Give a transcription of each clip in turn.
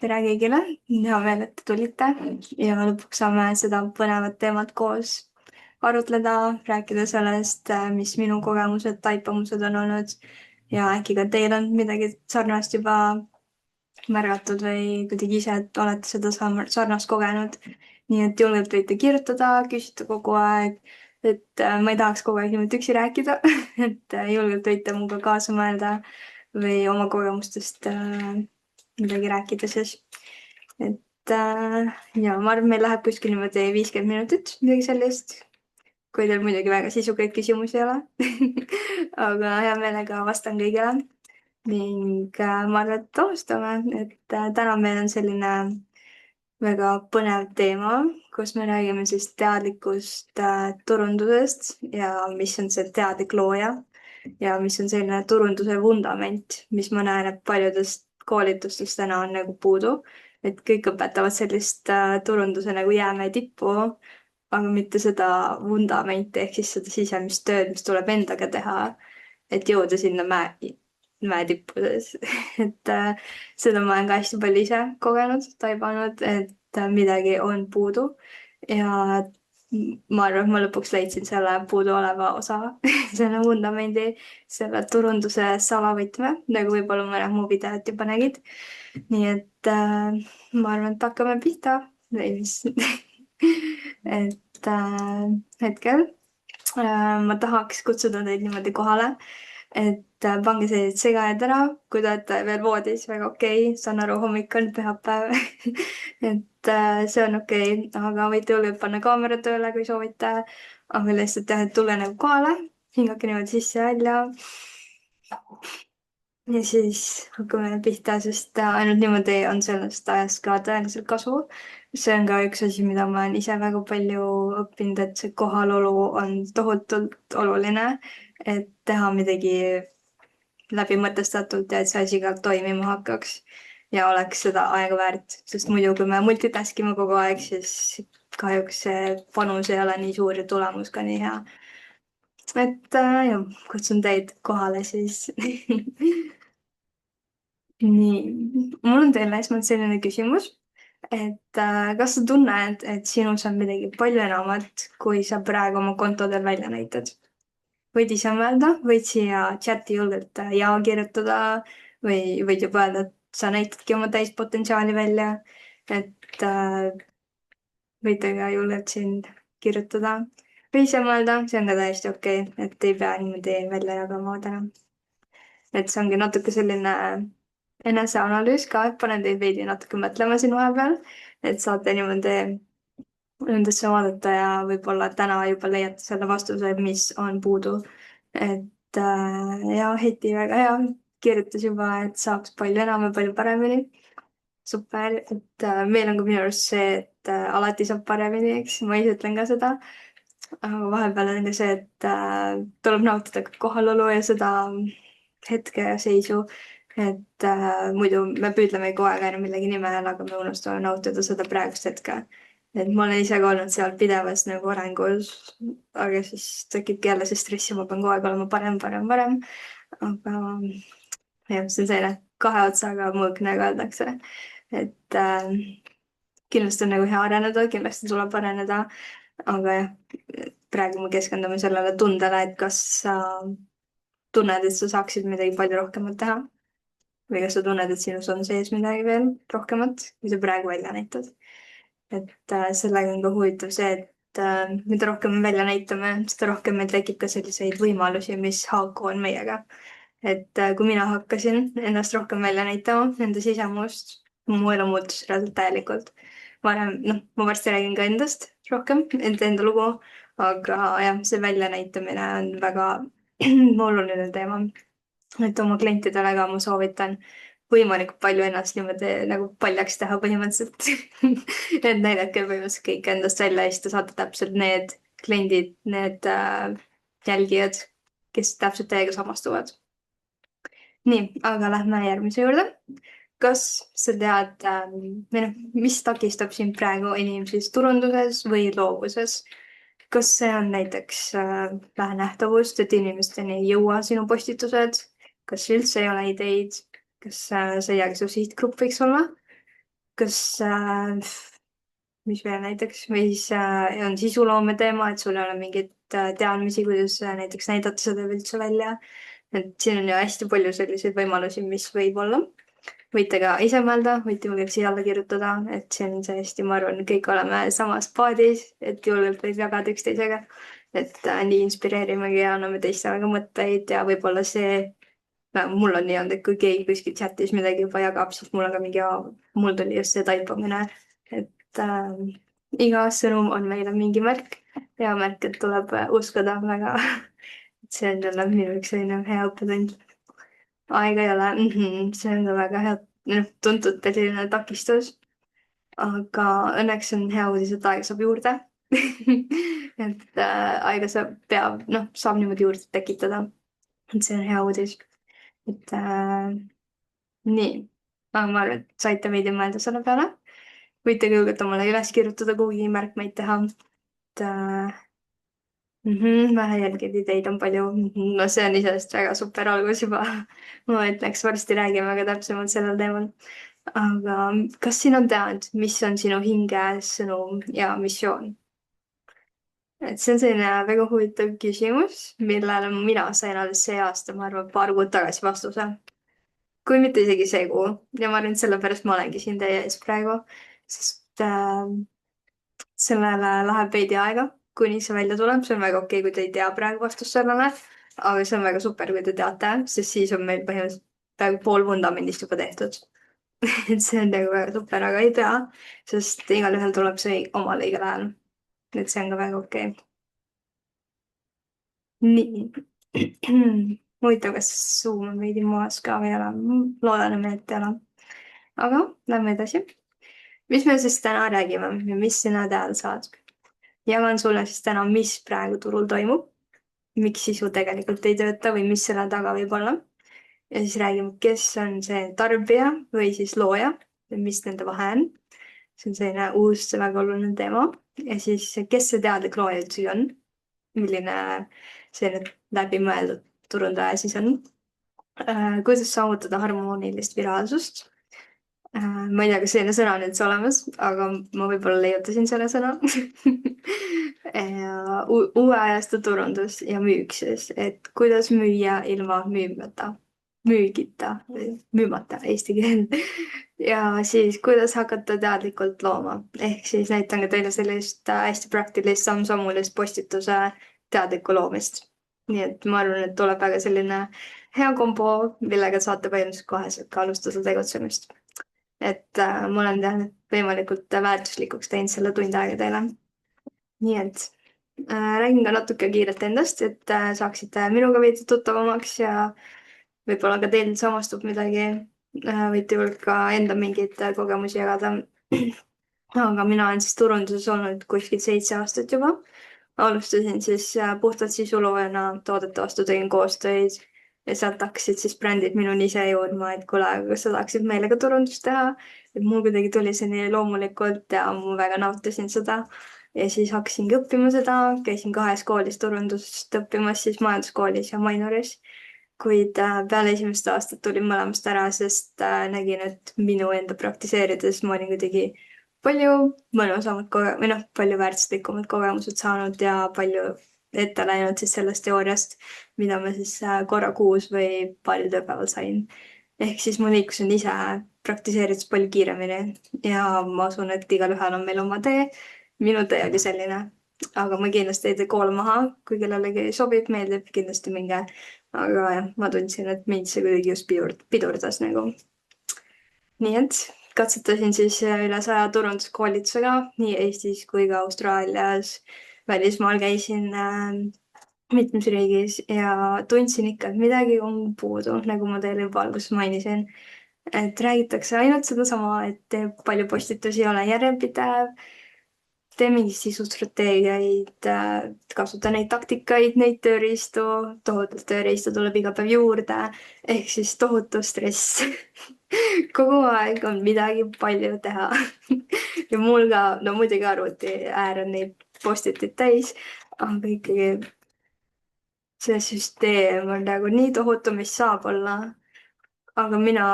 tere kõigile, hea meel, et te tulite ja lõpuks saame seda põnevat teemat koos arutleda, rääkida sellest, mis minu kogemused, taipamused on olnud ja äkki ka teil on midagi sarnast juba märgatud või kuidagi ise olete seda sarnast kogenud. nii et julgelt võite kirjutada, küsida kogu aeg, et ma ei tahaks kogu aeg niimoodi üksi rääkida et julgelt võite minuga kaasa mõelda või oma kogemustest midagi rääkida siis. Et ja ma arvan, meil läheb kuskil niimoodi 50 minutit, midagi sellist. Kui teil muidugi väga sisukaid küsimusi ei ole aga hea meelega vastan kõigile. Ning ma arvan, et alustame, et täna meil on selline väga põnev teema, kus me räägime siis teadlikust turundusest ja mis on see teadlik looja ja mis on selline turunduse vundament, mis ma näen, et paljudest koolitustest täna on nagu puudu. Et kõik õpetavad sellist turunduse nagu jäämäe tippu, aga mitte seda vundamenti ehk siis seda sisemist tööd, mis tuleb endaga teha, et jõuda sinna mäe tippudes et seda ma olen ka hästi palju ise kogenud, taibanud, et midagi on puudu ja ma arvan, et ma lõpuks leidsin selle puuduoleva osa selle vundamendi, selle turunduse salavõtme, nagu võib-olla mõned mu videod juba nägid. nii et ma arvan, et hakkame pihta või mis et hetkel ma tahaks kutsuda teid niimoodi kohale, et pange sellised segajad ära, kui te olete veel voodis, väga okei, saan aru, hommik on pühapäev et see on okei, aga võite julgelt panna kaamera tööle, kui soovite, aga lihtsalt jah, et tulge nagu kohale, hingake niimoodi sisse-välja ja siis hakkame pihta, sest ainult niimoodi on sellest ajast ka tõeliselt kasu. See on ka üks asi, mida ma olen ise väga palju õppinud, et see kohalolu on tohutult oluline, et teha midagi läbimõtestatult ja et see asi ka toimima hakkaks ja oleks seda aega väärt, sest muidu, kui me multitask ime kogu aeg, siis kahjuks see panus ei ole nii suur ja tulemus ka nii hea. et jah, kutsun teid kohale siis nii, mul on teile esmalt selline küsimus, et kas sa tunned, et sinus on midagi palju enamat, kui sa praegu oma kontodel välja näitad? Võid ise mõelda, võid siia chati julgelt ja kirjutada või võid juba öelda, et sa näitadki oma täispotentsiaali välja, et võite ka julgelt siin kirjutada või ise mõelda, see on ka täiesti okei, et ei pea niimoodi välja jagama täna. Et see ongi natuke selline eneseanalüüs ka, et panen teid veidi natuke mõtlema siin vahepeal, et saate niimoodi nendesse vaadata ja võib-olla täna juba leiate selle vastuse, mis on puudu. et ja Heiti väga hea, kirjutas juba, et saaks palju enam ja palju paremini. Super, et meil on ka minu arust see, et alati saab paremini, eks ma ise ütlen ka seda. aga vahepeal on ka see, et tuleb nautida ka kohalolu ja seda hetkeseisu, et muidu me püüdleme kogu aeg aina millegi nimel, aga me unustame nautida seda praegust hetke. Et ma olen ise ka olnud seal pidevas nagu arengus, aga siis tekibki jälle see stress ja ma pean kogu aeg olema parem, parem, parem. aga jah, see on selline kahe otsaga mõõk, nagu öeldakse. et kindlasti on nagu hea areneda, kindlasti tuleb areneda, aga jah, praegu me keskendume sellele tundele, et kas sa tunned, et sa saaksid midagi palju rohkemat teha või kas sa tunned, et sinus on sees midagi veel rohkemat, kui sa praegu välja näitad. et sellega on ka huvitav see, et mida rohkem me välja näitame, seda rohkem meil tekib ka selliseid võimalusi, mis haakuvad meiega. et kui mina hakkasin ennast rohkem välja näitama, enda sisemust, mu elu muutus reaalselt täielikult. varem, noh, ma varsti räägin ka endast rohkem, enda lugu, aga jah, see väljanäitamine on väga oluline teema. et oma klientidele ka ma soovitan võimalikult palju ennast niimoodi nagu paljaks teha põhimõtteliselt et näidake põhimõtteliselt kõik endast välja ja siis te saate täpselt need kliendid, need jälgijad, kes täpselt teiega samastuvad. nii, aga lähme järgmise juurde. kas sa tead või noh, mis takistab sind praegu inimeses turunduses või loovuses? kas see on näiteks vähe nähtavust, et inimesteni ei jõua sinu postitused? kas üldse ei ole ideid? kas sa ei tea, kes su sihtgrupp võiks olla? kas mis veel näiteks, või siis on sisuloome teema, et sul ei ole mingeid teadmisi, kuidas näiteks näidata seda üldse välja. Et siin on ju hästi palju selliseid võimalusi, mis võib olla. Võite ka ise mõelda, võite muidugi siia alla kirjutada, et see on täiesti, ma arvan, kõik oleme samas paadis, et julgelt võib jagada üksteisega. Et nii inspireerimegi ja anname teistele ka mõtteid ja võib-olla see, mul on nii olnud, et kui keegi kuskil chatis midagi juba jagab, siis mul on ka mingi, mul tuli just see taipamine, et iga sõnum on meile mingi märk ja märk, et tuleb uskuda väga. et see on jälle minu üks selline hea õppetund. Aega ei ole see on ka väga hea, noh, tuntud selline takistus. aga õnneks on hea uudis, et aega saab juurde. et aega peab, noh, saab niimoodi juurde tekitada. et see on hea uudis. et nii, aga ma arvan, et saite veidi mõelda selle peale. võite ka julgelt omale üles kirjutada, kuhugi märkmeid teha. et vähe jälgijaid, ideid on palju. no see on iseenesest väga super algus juba. ma ütleks, varsti räägime ka täpsemalt sellel teemal. aga kas siin on teadnud, mis on sinu hinge sõnum ja missioon? et see on selline väga huvitav küsimus, millele mina sain alles see aasta, ma arvan, paar kuud tagasi vastuse. kui mitte isegi see kuu. ja ma arvan, et sellepärast ma olengi siin teie ees praegu, sest sellele läheb veidi aega, kuni see välja tuleb. see on väga okei, kui te ei tea praegu vastust sellele, aga see on väga super, kui te teate, sest siis on meil põhimõtteliselt peaaegu pool vundamendist juba tehtud. et see on nagu väga super, aga ei pea, sest igalühel tuleb see omal õigel ajal. et see on ka väga okei. nii. huvitav, kas Zoom on veidi moes ka või ei ole? loodan, et ei ole. aga lähme edasi. mis me siis täna räägime ja mis sina teada saad? jagan sulle siis täna, mis praegu turul toimub, miks sisu tegelikult ei tööta või mis selle taga võib olla. ja siis räägime, kes on see tarbija või siis looja ja mis nende vahe on. see on selline uus väga oluline teema. ja siis, kes see teadlik looja üldse on, milline see nüüd läbimõeldud turundaja siis on. kuidas saavutada harmoonilist viraalsust. ma ei tea, kas selline sõna on üldse olemas, aga ma võib-olla leiutasin selle sõna. uue ajastu turundus ja müük siis, et kuidas müüa ilma müügita, müümata eesti keel. ja siis, kuidas hakata teadlikult looma, ehk siis näitan ka teile sellist hästi praktilist samm-sammulist postituse teadlikku loomist. nii et ma arvan, et tuleb väga selline hea kombo, millega saate põhimõtteliselt koheselt ka alustada tegutsemist. et ma olen teadnud võimalikult väärtuslikuks teinud selle tund aega teile. nii et räägin ka natuke kiirelt endast, et saaksite minuga veidi tuttavamaks ja võib-olla ka teil samastub midagi. võite ju ka enda mingeid kogemusi jagada. aga mina olen siis turunduses olnud kuskil 7 aastat juba. alustasin siis puhtalt sisuloojana, toodete vastu tegin koostöid ja sealt hakkasid siis brändid minuni ise jõudma, et kuule, kas sa tahaksid meile ka turundust teha. et mul kuidagi tuli see nii loomulikult ja ma väga nautisin seda. ja siis hakkasingi õppima seda, käisin 2 koolis turundust õppimas, siis majanduskoolis ja Mainoris. kuid peale esimest aastat tulin mõlemast ära, sest nägin, et minu enda praktiseerides ma olin kuidagi palju mõnusamad või noh, palju väärtuslikumad kogemused saanud ja palju ette läinud siis sellest teooriast, mida ma siis korra kuus või paaril tööpäeval sain. ehk siis ma liikusin ise praktiseerides palju kiiremini ja ma usun, et igalühel on meil oma tee. minu tee oli selline, aga ma kindlasti ei tee koole maha, kui kellelegi sobib, meeldib, kindlasti minge. aga jah, ma tundsin, et mind see kuidagi just pidurdas nagu. nii et katsetasin siis üle 100 turunduskoolitusega nii Eestis kui ka Austraalias. välismaal käisin mitmes riigis ja tundsin ikka, et midagi on puudu, nagu ma teile juba alguses mainisin. et räägitakse ainult sedasama, et teeb palju postitusi, ole järjepidev, tee mingeid sisustrateegiaid, kasuta neid taktikaid, neid tööriistu, tohutult tööriistu tuleb iga päev juurde, ehk siis tohutu stress. kogu aeg on midagi palju teha. ja mul ka, no muidugi arvuti äär on neid postituid täis, aga ikkagi see süsteem on nagu nii tohutu, mis saab olla. aga mina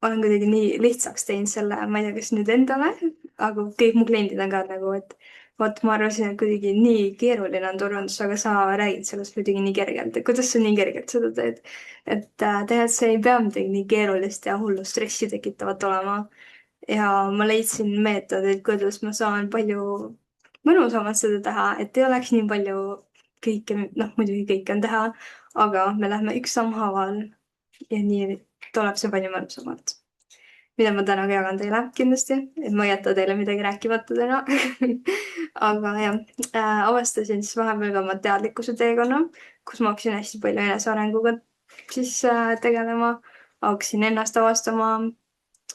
olen kuidagi nii lihtsaks teinud selle, ma ei tea, kas nüüd endale, aga kõik mu kliendid on ka nagu, et vot ma arvasin, et kuidagi nii keeruline on turundus, aga sa räägid sellest kuidagi nii kergelt, et kuidas sa nii kergelt seda teed. et tegelikult see ei pea midagi nii keerulist ja hullu stressi tekitavat olema. Ja ma leidsin meetodeid, kuidas ma saan palju mõnusamalt seda teha, et ei oleks nii palju kõike, noh muidugi kõike on teha, aga me lähme üks sammhaaval ja nii tuleb see palju mõnusamalt. Mida ma täna ka jagan teile kindlasti, et ma ei jäta teile midagi rääkimata täna. aga jah, avastasin siis vahepeal ka oma teadlikkuse teekonna, kus ma hakkasin hästi palju enesearenguga siis tegelema, hakkasin ennast avastama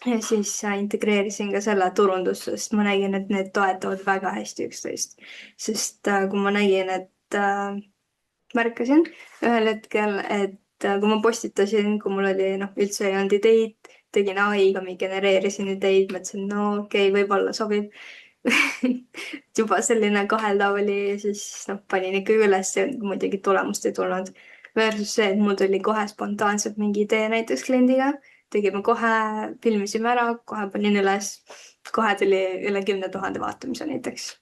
ja siis integreerisin ka selle turundusse, sest ma nägin, et need toetavad väga hästi üksteist. sest kui ma nägin, et märkasin ühel hetkel, et kui ma postitasin, kui mul oli, noh, üldse ei olnud ideid, tegin ai-ga, genereerisin ideid, mõtlesin, no okei, võib-olla sobib. juba selline kaheldav oli ja siis noh, panin ikkagi üles ja muidugi tulemust ei tulnud. Versus see, et mul tuli kohe spontaanselt mingi idee näiteks kliendiga, tegime kohe, filmisime ära, kohe panin üles, kohe tuli üle 10 000 vaatamise näiteks.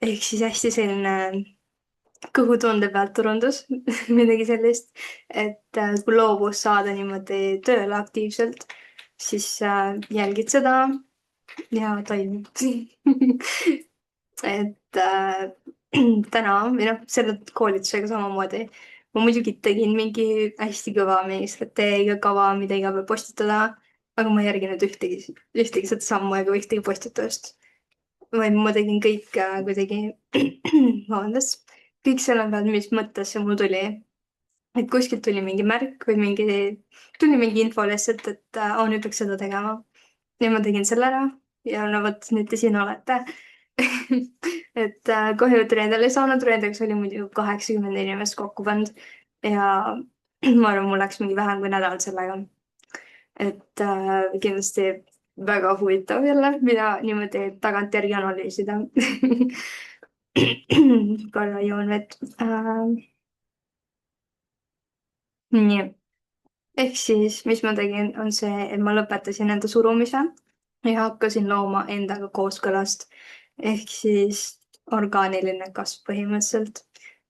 ehk siis hästi selline kõhutunde pealt turundus, midagi sellist, et kui loovus saada niimoodi tööle aktiivselt, siis jälgid seda ja toimib. et täna või noh, selle koolitusega samamoodi. ma muidugi tegin mingi hästi kõva mingi strateegia, kava, mida iga päev postitada, aga ma ei järginud ühtegi seda sammu ega ühtegi postitust. vaid ma tegin kõik kuidagi, vabandust, kõik selle peal, mis mõttesse mul tuli. et kuskilt tuli mingi märk või tuli mingi info lihtsalt, et nüüd peaks seda tegema. ja ma tegin selle ära ja no vot, nüüd te siin olete. et kahju, et reedel ei saanud, reedeks oli muidu 80 inimest kokku pannud ja ma arvan, mul läks mingi vähem kui nädal sellega. et kindlasti väga huvitav jälle, mida niimoodi tagantjärgi analüüsida. korra joon vett. nii, ehk siis, mis ma tegin, on see, et ma lõpetasin enda surumise ja hakkasin looma endaga kooskõlast ehk siis orgaaniline kasv põhimõtteliselt.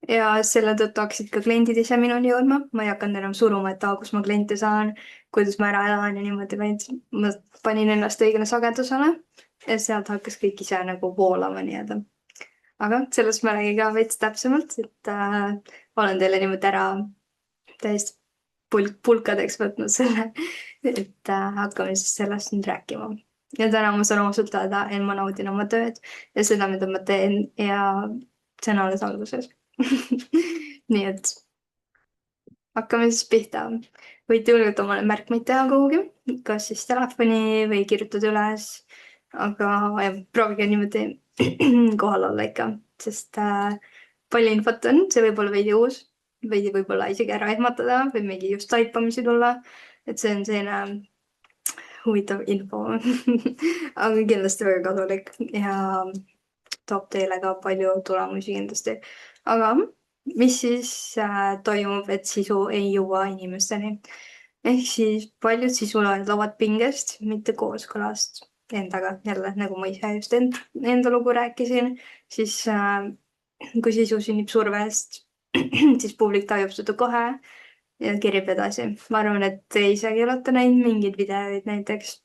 ja selle tõttu hakkasid ka kliendid ise minuni jõudma, ma ei hakanud enam suruma, et kus ma kliente saan, kuidas ma ära elan ja niimoodi, vaid ma panin ennast õigele sagedusele ja sealt hakkas kõik ise nagu voolama nii-öelda. aga sellest ma räägin ka veits täpsemalt, et olen teile niimoodi ära täiesti pulkadeks võtnud selle, et hakkame siis sellest nüüd rääkima. ja täna ma saan ausalt öelda, et ma naudin oma tööd ja seda, mida ma teen ja see on alles alguses. nii et hakkame siis pihta. võite julgelt omale märkmeid teha kuhugi, kas siis telefoni või kirjutada üles, aga proovige niimoodi kohal olla ikka, sest palju infot on, see võib olla veidi uus, veidi võib-olla isegi ära ehmatada või mingi just taipamisi tulla. et see on selline huvitav info aga kindlasti väga kasulik ja toob teile ka palju tulemusi kindlasti. aga mis siis toimub, et sisu ei jõua inimesteni? ehk siis paljud sisuloojad loovad pingest, mitte kooskõlast endaga. jälle, nagu ma ise just enda lugu rääkisin, siis kui sisu sünnib survest, siis publik tajub seda kohe ja kerib edasi. ma arvan, et te isegi olete näinud mingeid videoid näiteks,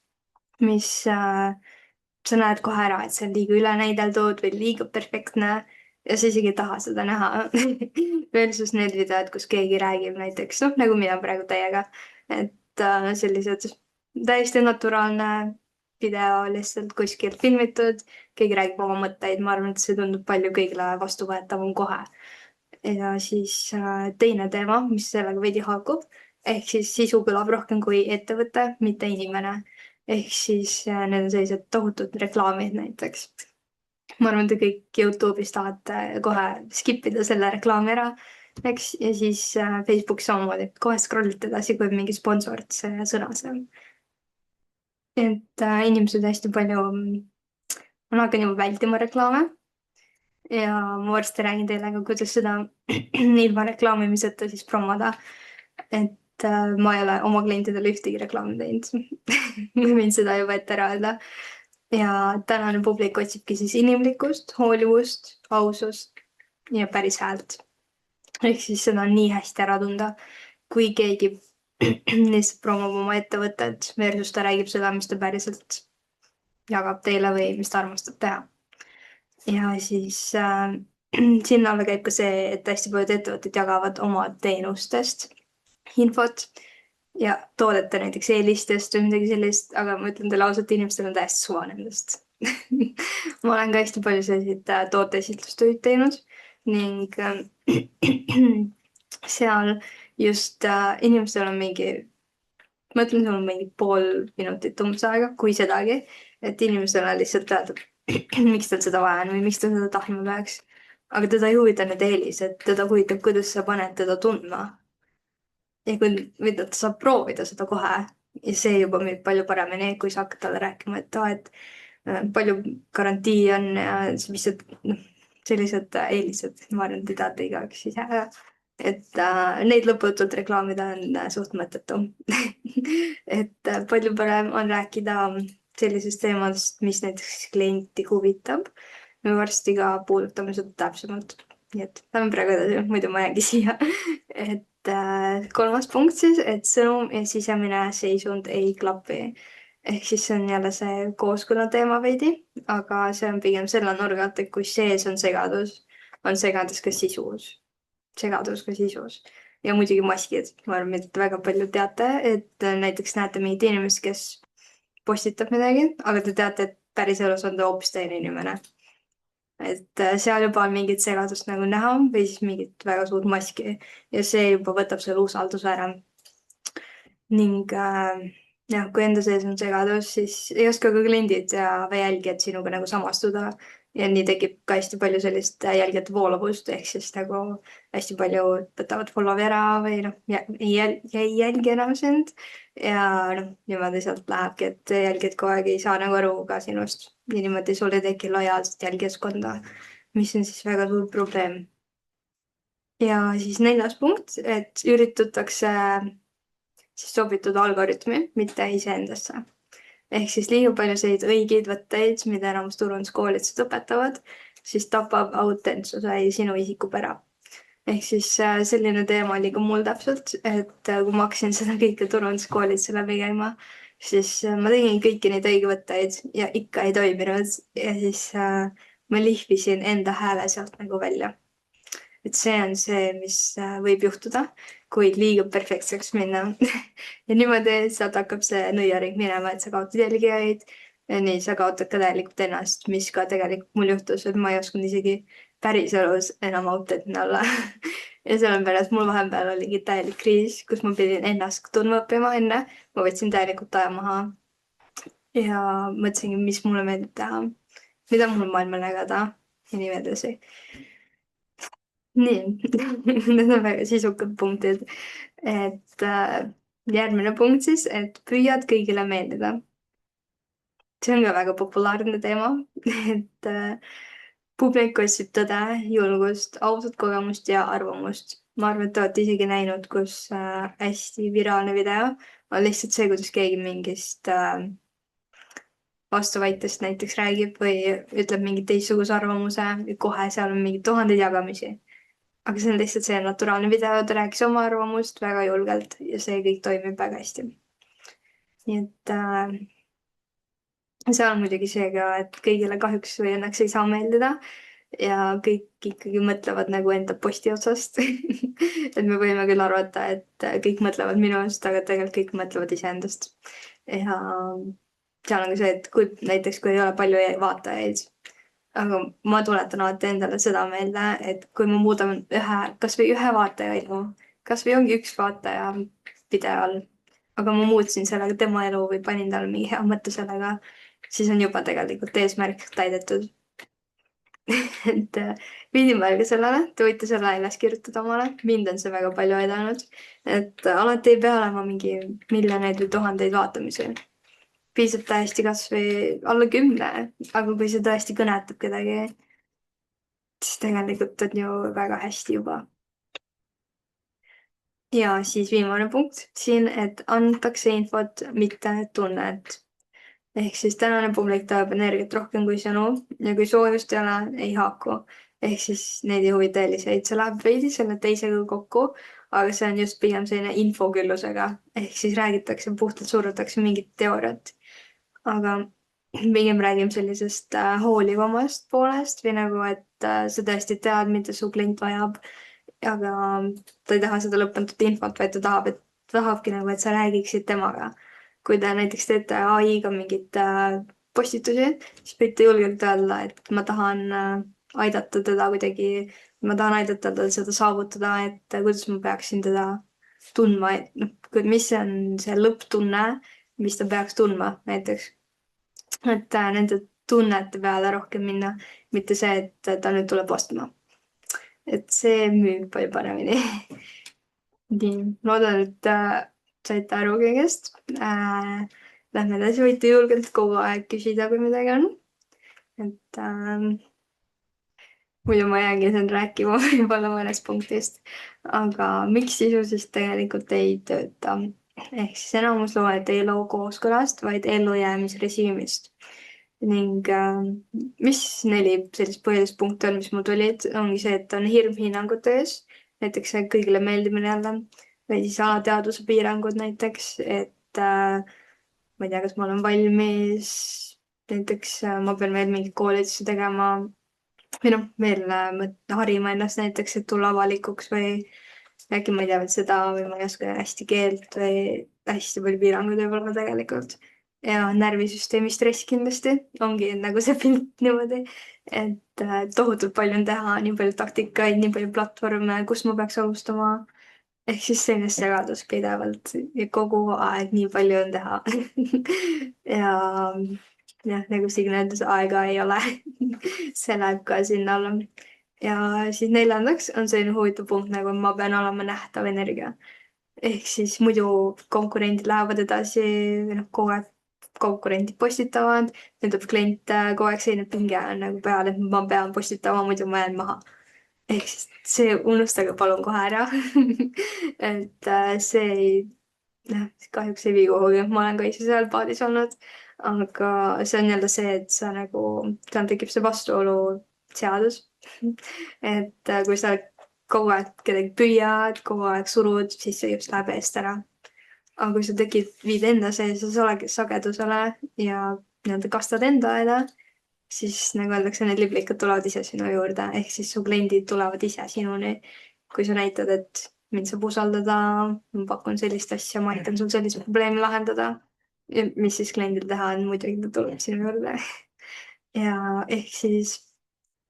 mis sa näed kohe ära, et see on liiga ülenäideldud või liiga perfektne ja sa isegi ei taha seda näha. Versus need videod, kus keegi räägib näiteks, noh nagu mina praegu teiega, et sellised täiesti naturaalne video lihtsalt kuskilt filmitud, keegi räägib oma mõtteid, ma arvan, et see tundub palju kõigile vastuvõetavam kohe. ja siis teine teema, mis sellega veidi haakub, ehk siis sisu kõlab rohkem kui ettevõte, mitte inimene. ehk siis need on sellised tohutud reklaamid näiteks. ma arvan, te kõik Youtube'is tahate kohe skip ida selle reklaami ära, eks, ja siis Facebookis samamoodi, kohe scroll'ite edasi, kui mingi sponsort see sõna seal. et inimesed hästi palju, ma hakkan juba vältima reklaame ja ma varsti räägin teile ka, kuidas seda ilma reklaamimiseta siis promoda. et ma ei ole oma klientidele ühtegi reklaami teinud. ma võin seda juba ette ära öelda. ja tänane publik otsibki siis inimlikkust, hoolivust, ausust ja päris häält. ehk siis seda on nii hästi ära tunda, kui keegi lihtsalt promob oma ettevõtet versus ta räägib seda, mis ta päriselt jagab teile või mis ta armastab teha. ja siis sinna alla käib ka see, et hästi paljud ettevõtted jagavad oma teenustest infot ja toodete näiteks eelistest või midagi sellist, aga ma ütlen teile ausalt, inimestel on täiesti suva nendest. ma olen ka hästi palju selliseid tooteesitlustöid teinud ning seal just inimestel on mingi, ma ütlen, sul on mingi pool minutit umbes aega, kui sedagi, et inimesele lihtsalt öelda, miks tal seda vaja on või miks ta seda tahtma peaks. aga teda ei huvita need eelised, teda huvitab, kuidas sa paned teda tundma. ja kui, või ta saab proovida seda kohe ja see juba müüb palju paremini, kui sa hakkad talle rääkima, et palju garantii on ja mis sellised eelised, ma arvan, te teate igaüks ise. et neid lõputult reklaamida on suht mõttetu. et palju parem on rääkida sellisest teemadest, mis näiteks klienti huvitab. me varsti ka puudutame seda täpsemalt. nii et lähme praegu edasi, muidu ma jäägi siia. et kolmas punkt siis, et sõnum ja sisemine seisund ei klapi. ehk siis see on jälle see kooskõla teema veidi, aga see on pigem selle nurga alt, et kui sees on segadus ka sisus. segadus ka sisus. ja muidugi maskid, ma arvan, et väga palju teate, et näiteks näete mingit inimest, kes postitab midagi, aga te teate, et päriselus on ta hoopis teine inimene. et seal juba on mingit segadust nagu näha või siis mingit väga suurt maski ja see juba võtab selle usalduse ära. ning jah, kui enda sees on segadus, siis ei oska ka kliendid ja jälgijad sinuga nagu samastuda. ja nii tekib ka hästi palju sellist jälgijate voolavust, ehk siis nagu hästi palju võtavad follow'i ära või noh, ei jälgi enam sind. ja noh, niimoodi sealt lähebki, et jälgijad kogu aeg ei saa nagu aru ka sinust ja niimoodi sul ei teki lojaalset jälgijaskonda, mis on siis väga suur probleem. ja siis neljas punkt, et üritatakse siis sobitud algoritmi, mitte iseendasse. ehk siis liiga palju selliseid õigeid võtteid, mida enamus turunduskoolitused õpetavad, siis tapab autentsuse ja sinu isikupära. ehk siis selline teema oli ka mul täpselt, et kui ma hakkasin seda kõike turunduskoolituse läbi käima, siis ma tegin kõiki neid õigevõtteid ja ikka ei toiminud ja siis ma lihvisin enda hääle sealt nagu välja. et see on see, mis võib juhtuda, kui liiga perfektseks minna. ja niimoodi sealt hakkab see nõiaring minema, et sa kaotad jälgijaid ja nii sa kaotad ka täielikult ennast, mis ka tegelikult mul juhtus, et ma ei osanud isegi päriselus enam autentne olla. ja sellepärast mul vahepeal oligi täielik kriis, kus ma pidin ennast tundma õppima enne. ma võtsin täielikult aja maha ja mõtlesingi, mis mulle meeldib teha, mida mul maailmal jagada ja nii edasi. nii, need on väga sisukad punktid. et järgmine punkt siis, et püüad kõigile meeldida. see on ka väga populaarne teema, et publik otsib tõde, julgust, ausat kogemust ja arvamust. ma arvan, et te olete isegi näinud, kus hästi viraalne video on lihtsalt see, kuidas keegi mingist vastuväitest näiteks räägib või ütleb mingi teistsuguse arvamuse ja kohe seal on mingi tuhandeid jagamisi. aga see on lihtsalt see naturaalne video, ta rääkis oma arvamust väga julgelt ja see kõik toimib väga hästi. nii et seal on muidugi see ka, et kõigile kahjuks või õnneks ei saa meeldida ja kõik ikkagi mõtlevad nagu enda posti otsast. et me võime küll arvata, et kõik mõtlevad minust, aga tegelikult kõik mõtlevad iseendast. ja seal on ka see, et kui näiteks, kui ei ole palju vaatajaid, aga ma tuletan alati endale seda meelde, et kui ma muudan kasvõi ühe vaataja elu, kasvõi ongi üks vaataja videol, aga ma muutsin sellega tema elu või panin talle mingi hea mõtte sellega, siis on juba tegelikult eesmärk täidetud. et veidi mõelge sellele, te võite selle üles kirjutada omale, mind on see väga palju aidanud, et alati ei pea olema mingi miljoneid või tuhandeid vaatamisi. piisab täiesti kasvõi alla 10, aga kui see tõesti kõnetab kedagi, siis tegelikult on ju väga hästi juba. Ja siis viimane punkt siin, et antakse infot, mitte tunnet. Ehk siis tänane publik tahab energiat rohkem kui sõnu ja kui soojust ei ole, ei haaku. Ehk siis neid ei huvita eeliseid, see läheb veidi selle teisega kokku, aga see on just pigem selline infoküllusega. Ehk siis räägitakse, puhtalt surutakse mingit teooriat. Aga pigem räägime sellisest hoolivamast poolest või nagu, et sa tõesti tead, mida su klient vajab. Aga ta ei taha seda lõppenut infot, vaid ta tahab, et tahabki nagu, et sa räägiksid temaga. Kui te näiteks teete ai-ga mingeid postitusi, siis võite julgelt öelda, et ma tahan aidata teda kuidagi, ma tahan aidata tal seda saavutada, et kuidas ma peaksin teda tundma, et noh, mis on see lõpptunne, mis ta peaks tundma näiteks. Et nende tunnete peale rohkem minna, mitte see, et ta nüüd tuleb ostma. Et see müüb palju paremini. Nii, loodan, et saite aru kõigest. Lähme edasi, võite julgelt kogu aeg küsida, kui midagi on. Et muidu ma jäängi siin rääkima võib-olla mõnest punktist. Aga miks sisu siis tegelikult ei tööta? Ehk siis enamus loojad ei loo kooskõlast, vaid ellujäämisrežiimist. Ning mis 4 sellist põhilist punkti on, mis mul tulid, ongi see, et on hirm hinnangute ees, näiteks see kõigile meeldimine jälle, või siis alateadvuse piirangud näiteks, et ma ei tea, kas ma olen valmis, näiteks ma pean veel mingeid koolitusi tegema või noh, veel harima ennast näiteks, et tulla avalikuks või äkki ma ei tea veel seda või ma ei oska hästi keelt või hästi palju piiranguid võib-olla tegelikult. Ja närvisüsteemi stress kindlasti ongi nagu see pilt niimoodi, et tohutult palju on teha, nii palju taktikaid, nii palju platvorme, kus ma peaks alustama. Ehk siis selline segadus pidevalt ja kogu aeg nii palju on teha ja jah, nagu Signe ütles, aega ei ole see läheb ka sinna alla. Ja siis 4. on selline huvitav punkt nagu ma pean olema nähtav energia. Ehk siis muidu konkurendid lähevad edasi või noh, kogu aeg konkurendid postitavad, ütleb klient kogu aeg selline pinge on nagu peal, et ma pean postitama, muidu ma jään maha. Ehk siis see unustage palun kohe ära et see ei, noh, kahjuks ei vii kuhugi, ma olen ka ise seal paadis olnud, aga see on jälle see, et sa nagu, seal tekib see vastuolu seadus et kui sa kogu aeg kedagi püüad, kogu aeg surud, siis see just läheb eest ära. Aga kui sa tekid, viid enda sees sagedusele ja nii-öelda kastad enda aeda, siis nagu öeldakse, need liblikad tulevad ise sinu juurde, ehk siis su kliendid tulevad ise sinuni. kui sa näitad, et mind saab usaldada, ma pakun sellist asja, ma aitan sul sellist probleemi lahendada. mis siis kliendil teha on, muidugi ta tuleb sinu juurde ja ehk siis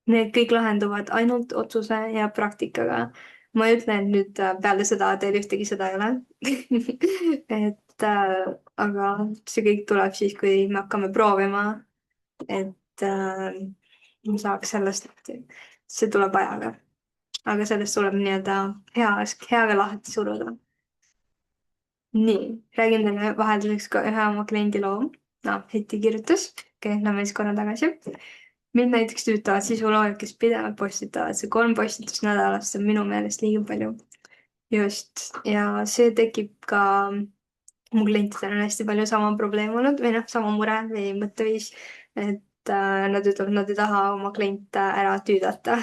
need kõik lahenduvad ainult otsuse ja praktikaga. ma ei ütle, et nüüd peale seda teil ühtegi seda ei ole et aga see kõik tuleb siis, kui me hakkame proovima, et ma saaks sellest, see tuleb ajaga. aga sellest tuleb nii-öelda heaga lahti suruda. Nii, räägin teile vahelduseks ka ühe oma kliendi loo. Heti kirjutas, lähme siis korra tagasi. mind näiteks tüütavad sisuloojad, kes pidevalt postitavad, see 3 postitust nädalas, see on minu meelest liiga palju. just, ja see tekib ka mu klientidel on hästi palju sama probleem olnud või noh, sama mure või mõtteviis, et nad ütlevad, nad ei taha oma kliente ära tüüdata.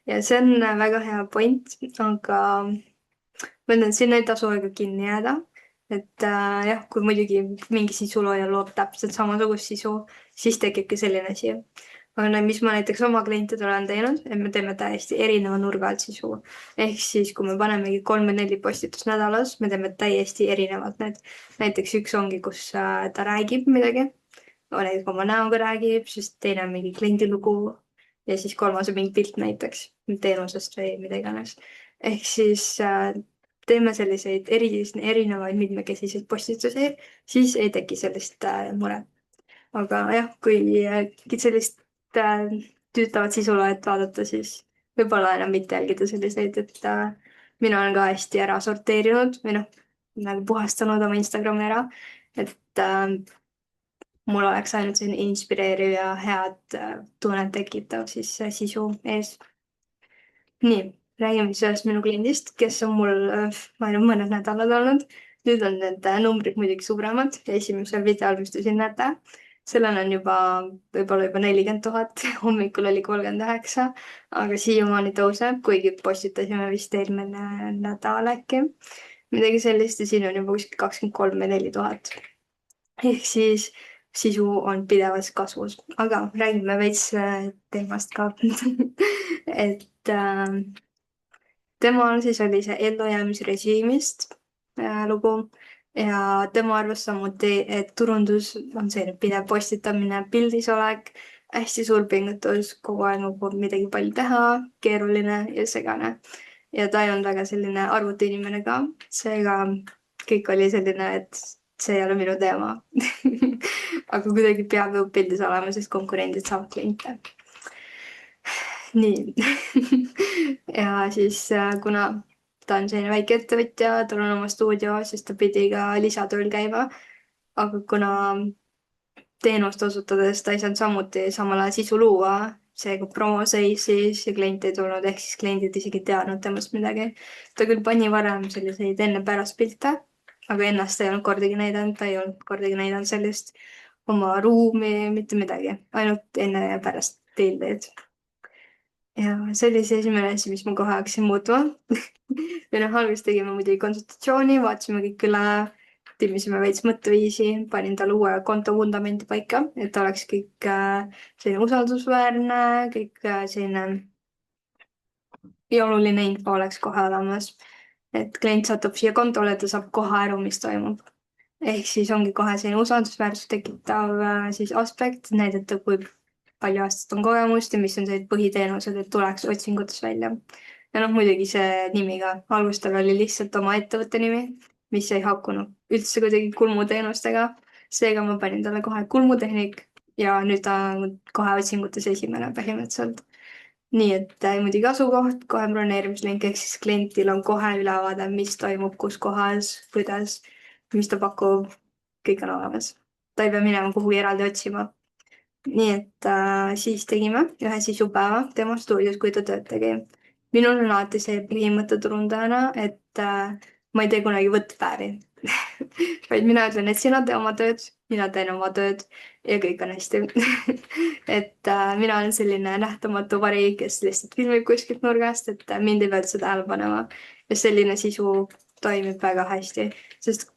ja see on väga hea point, aga ma ütlen, et sinna ei tasu aega kinni jääda. et jah, kui muidugi mingi sisulooja loob täpselt samasugust sisu, siis tekibki selline asi. aga no, mis ma näiteks oma klientidele olen teinud, et me teeme täiesti erineva nurga alt sisu. ehk siis, kui me panemegi 3 või 4 postitust nädalas, me teeme täiesti erinevalt need. näiteks üks ongi, kus ta räägib midagi, näiteks oma näoga räägib, siis teine on mingi kliendi lugu ja siis 3. on mingi pilt näiteks teenusest või mida iganes. ehk siis teeme selliseid erinevaid mitmekesiseid postitusi, siis ei teki sellist muret. aga jah, kui sellist tüütavat sisuloet vaadata, siis võib-olla enam mitte jälgida selliseid, et mina olen ka hästi ära sorteerinud või noh, nagu puhastanud oma Instagrami ära, et mul oleks ainult selline inspireeriv ja head tunnet tekitav siis sisu ees. nii, räägime siis ühest minu kliendist, kes on mul, ma ei tea, mõned nädalad olnud. Nüüd on need numbrid muidugi suuremad. Esimesel videol, mis te siin näete, sellel on võib-olla juba 40 000, hommikul oli 39, aga siiamaani tõuseb, kuigi postitasime vist eelmine nädal äkki. Midagi sellist ja siin on juba kuskil 23 või 4 000. Ehk siis sisu on pidevas kasvus, aga räägime veits teemast ka. et temal siis oli see ellujäämisrežiimist lugu ja tema arvas samuti, et turundus on selline pidev postitamine, pildis olek, hästi suur pingutus, kogu aeg nagu midagi palju teha, keeruline ja segane. Ja ta ei olnud väga selline arvutiinimene ka, seega kõik oli selline, et see ei ole minu teema. aga kuidagi peab ju pildis olema, sest konkurendid saavad kliente. nii. ja siis kuna ta on selline väike ettevõtja, tal on oma stuudio, siis ta pidi ka lisatööl käima. aga kuna teenust osutades ta ei saanud samuti samal ajal sisu luua, seega promo seisis ja kliente ei tulnud, ehk siis kliendid isegi ei teadnud temast midagi. ta küll pani varem selliseid enne-pärast pilte, aga ennast ei olnud kordagi näidanud, ta ei olnud kordagi näidanud sellist oma ruumi, mitte midagi, ainult enne ja pärast pildeid. ja see oli see esimene asi, mis ma kohe hakkasin muutma. või noh, alguses tegime muidugi konsultatsiooni, vaatasime kõik üle, timmisime veits mõtteviisi, panin talle uue konto vundamendi paika, et oleks kõik selline usaldusväärne, kõik selline ja oluline info oleks kohe olemas. et klient satub siia kontole, ta saab kohe aru, mis toimub. ehk siis ongi kohe selline usaldusväärsust tekitav siis aspekt, näidata, kui palju aastat on kogemust ja mis on sellised põhiteenused, et tuleks otsingutes välja. ja noh, muidugi see nimi ka, alguses tal oli lihtsalt oma ettevõtte nimi, mis ei hakkunud üldse kuidagi kulmuteenustega. seega ma panin talle kohe kulmutehnik ja nüüd ta on kohe otsingutes esimene põhimõtteliselt. nii et muidugi asukoht, kohe broneerimislink, ehk siis klientil on kohe ülevaade, mis toimub, kus kohas, kuidas, mis ta pakub, kõik on olemas. ta ei pea minema kuhugi eraldi otsima. nii et siis tegime ühe sisupäeva tema stuudios, kui ta tööd tegi. minul on alati see põhimõte turundajana, et ma ei tee kunagi võttepäevi vaid mina ütlen, et sina tee oma tööd, mina teen oma tööd ja kõik on hästi. et mina olen selline nähtamatu vari, kes lihtsalt filmib kuskilt nurgast, et mind ei pea üldse tähele panema. ja selline sisu toimib väga hästi, sest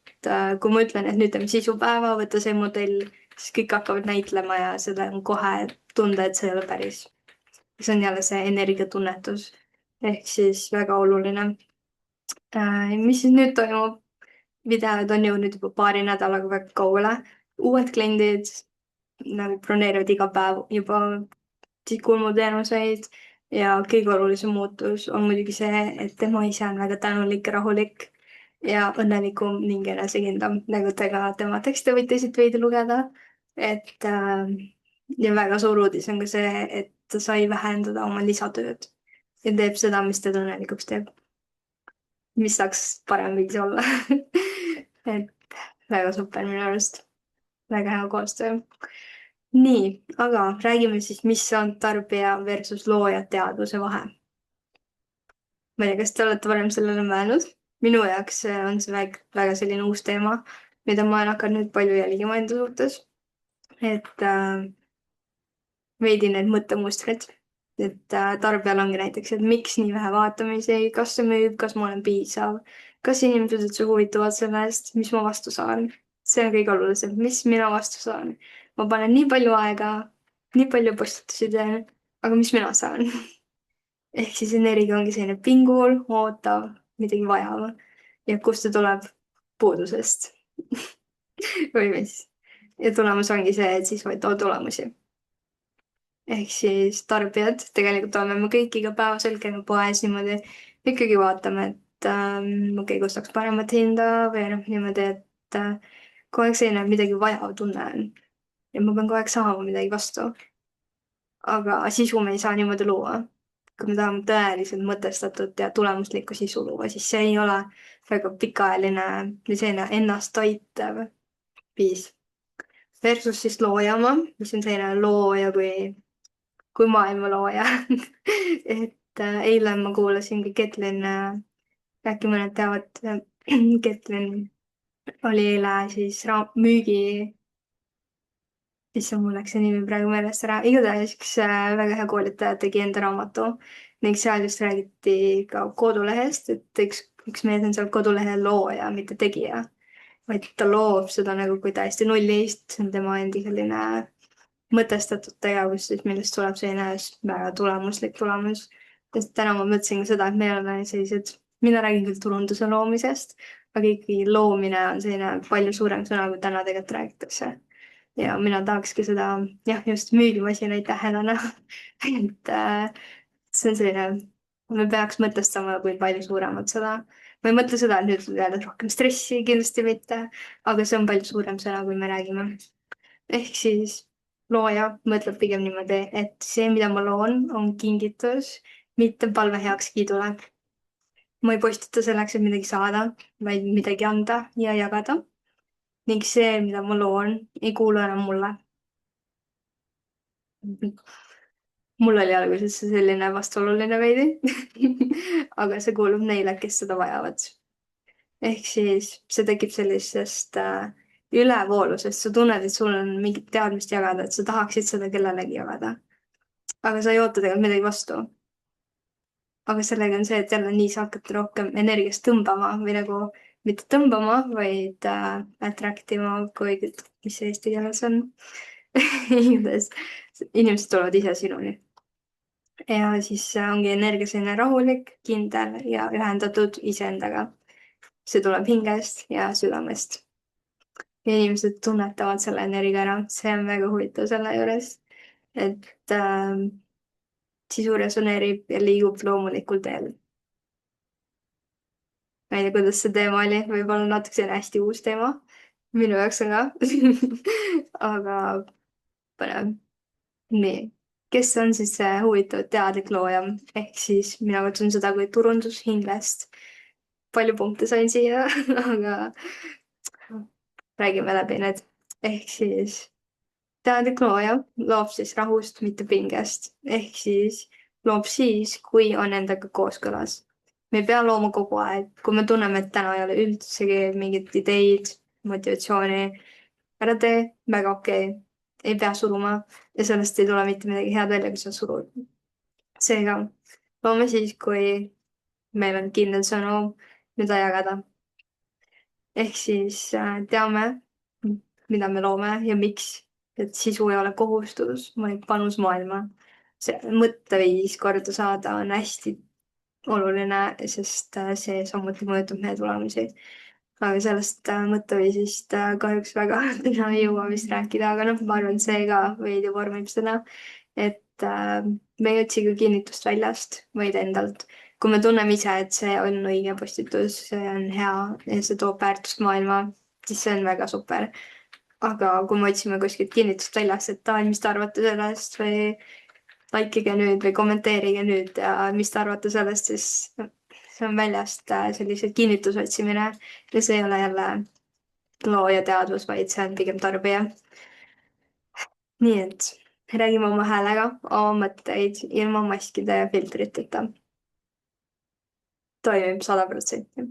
kui ma ütlen, et nüüd teeme sisupäeva, võta see modell, siis kõik hakkavad näitlema ja seda on kohe tunda, et see ei ole päris. see on jälle see energiatunnetus ehk siis väga oluline. mis siis nüüd toimub? videod on jõudnud juba paari nädalaga väga kaugele. uued kliendid nagu broneerivad iga päev juba kulmuteenuseid ja kõige olulisem muutus on muidugi see, et tema ise on väga tänulik ja rahulik ja õnnelikum ning enesekindlam, nagu te ka tema tekste võite siit veidi lugeda. et ja väga suur uudis on ka see, et ta sai vähendada oma lisatööd ja teeb seda, mis teda õnnelikuks teeb. mis saaks parem viis olla. et väga super minu arust. väga hea koostöö. nii, aga räägime siis, mis on tarbija versus looja teadvuse vahe. ma ei tea, kas te olete varem sellele mõelnud? minu jaoks on see väga selline uus teema, mida ma olen hakanud nüüd palju jälgima enda suhtes. et veidi need mõttemustrid, et tarbijal ongi näiteks, et miks nii vähe vaatamisi, kas see müüb, kas ma olen piisav, kas inimesed üldse huvituvad sellest, mis ma vastu saan. see on kõige olulisem, mis mina vastu saan. ma panen nii palju aega, nii palju postitusi teen, aga mis mina saan? ehk siis energia ongi selline pingul, ootav, midagi vajav ja kust see tuleb? puudusest või mis? ja tulemus ongi see, et siis ma ei too tulemusi. ehk siis tarbijad, tegelikult oleme me kõik igapäevaselt, käime poes niimoodi, ikkagi vaatame, et okei, kus saaks paremat hinda või noh, niimoodi, et kogu aeg selline midagi vajav tunne on. ja ma pean kogu aeg saama midagi vastu. aga sisu me ei saa niimoodi luua. kui me tahame tõeliselt mõtestatud ja tulemuslikku sisu luua, siis see ei ole väga pikaajaline või selline ennast toitev viis. Versus siis looja oma, mis on selline looja kui maailma looja. et eile ma kuulasin ka Ketlin, äkki mõned teavad, Ketlin oli eile siis müügi, issand, mul läks see nimi praegu meelest ära, igatahes üks väga hea koolitaja tegi enda raamatu ning seal just räägiti ka kodulehest, et üks mees on seal kodulehel looja, mitte tegija, vaid ta loob seda nagu kui täiesti nullist, see on tema endi selline mõtestatud tegevus, siis millest tuleb selline väga tulemuslik tulemus. sest täna ma mõtlesin ka seda, et me oleme sellised, mina räägin küll turunduse loomisest, aga ikkagi loomine on selline palju suurem sõna, kui täna tegelikult räägitakse. Ja mina tahakski seda, jah, just müügimasinaid tähendada et see on selline, me peaks mõtestama, kui palju suuremat seda. Ma ei mõtle seda, et nüüd jääda rohkem stressi, kindlasti mitte, aga see on palju suurem sõna, kui me räägime. Ehk siis looja mõtleb pigem niimoodi, et see, mida ma loon, on kingitus, mitte palve heakskiidule. Ma ei postita selleks, et midagi saada, vaid midagi anda ja jagada. Ning see, mida ma loon, ei kuulu enam mulle. Mul oli alguses see selline vastuoluline veidi, aga see kuulub neile, kes seda vajavad. Ehk siis see tekib sellisest ülevoolusest, sa tunned, et sul on mingit teadmist jagada, et sa tahaksid seda kellelegi jagada. Aga sa ei oota tegelikult midagi vastu. Aga sellega on see, et jälle nii sa hakkad rohkem energiast tõmbama või nagu mitte tõmbama, vaid attract ima, kui, mis see eesti keeles on. Igatahes inimesed tulevad ise sinuni. Ja siis ongi energia selline rahulik, kindel ja ühendatud iseendaga. See tuleb hingest ja südamest. Ja inimesed tunnetavad selle energia ära, see on väga huvitav selle juures, et sisu resoneerib ja liigub loomulikul teel. Ma ei tea, kuidas see teema oli, võib-olla natukene hästi uus teema. Minu jaoks on ka. Aga põnev. Nii. Kes on siis see huvitav teadlik looja? Ehk siis mina kutsun seda kui turundus hingest. Palju punkte sain siia, aga räägime läbi need. Ehk siis teadlik looja loob siis rahust, mitte pingest. Ehk siis loob siis, kui on endaga kooskõlas. Me ei pea looma kogu aeg, kui me tunneme, et täna ei ole üldsegi mingeid ideid, motivatsiooni. Ära tee, väga okei. Ei pea suruma ja sellest ei tule mitte midagi head välja, kui sa surud. Seega loome siis, kui meil on kindel sõnum, mida jagada. Ehk siis teame, mida me loome ja miks. Et sisu ei ole kohustus, vaid panus maailma. See mõtteviis korda saada on hästi oluline, sest see samuti mõjutab meie tulemusi. Aga sellest mõtteviisist kahjuks väga täna ei jõua vist rääkida, aga noh, ma arvan, et see ka veidi vormib seda, et me ei otsi ka kinnitust väljast, vaid endalt. Kui me tunneme ise, et see on õige postitus, see on hea ja see toob väärtust maailma, siis see on väga super. Aga kui me otsime kuskilt kinnitust väljast, et mis te arvate sellest või likeige nüüd või kommenteerige nüüd ja mis te arvate sellest, siis see on väljast sellise kinnituse otsimine ja see ei ole jälle looja teadvus, vaid see on pigem tarbija. Nii et räägime oma häälega, oma mõtteid ilma maskide ja filtriteta. Toimib 100%.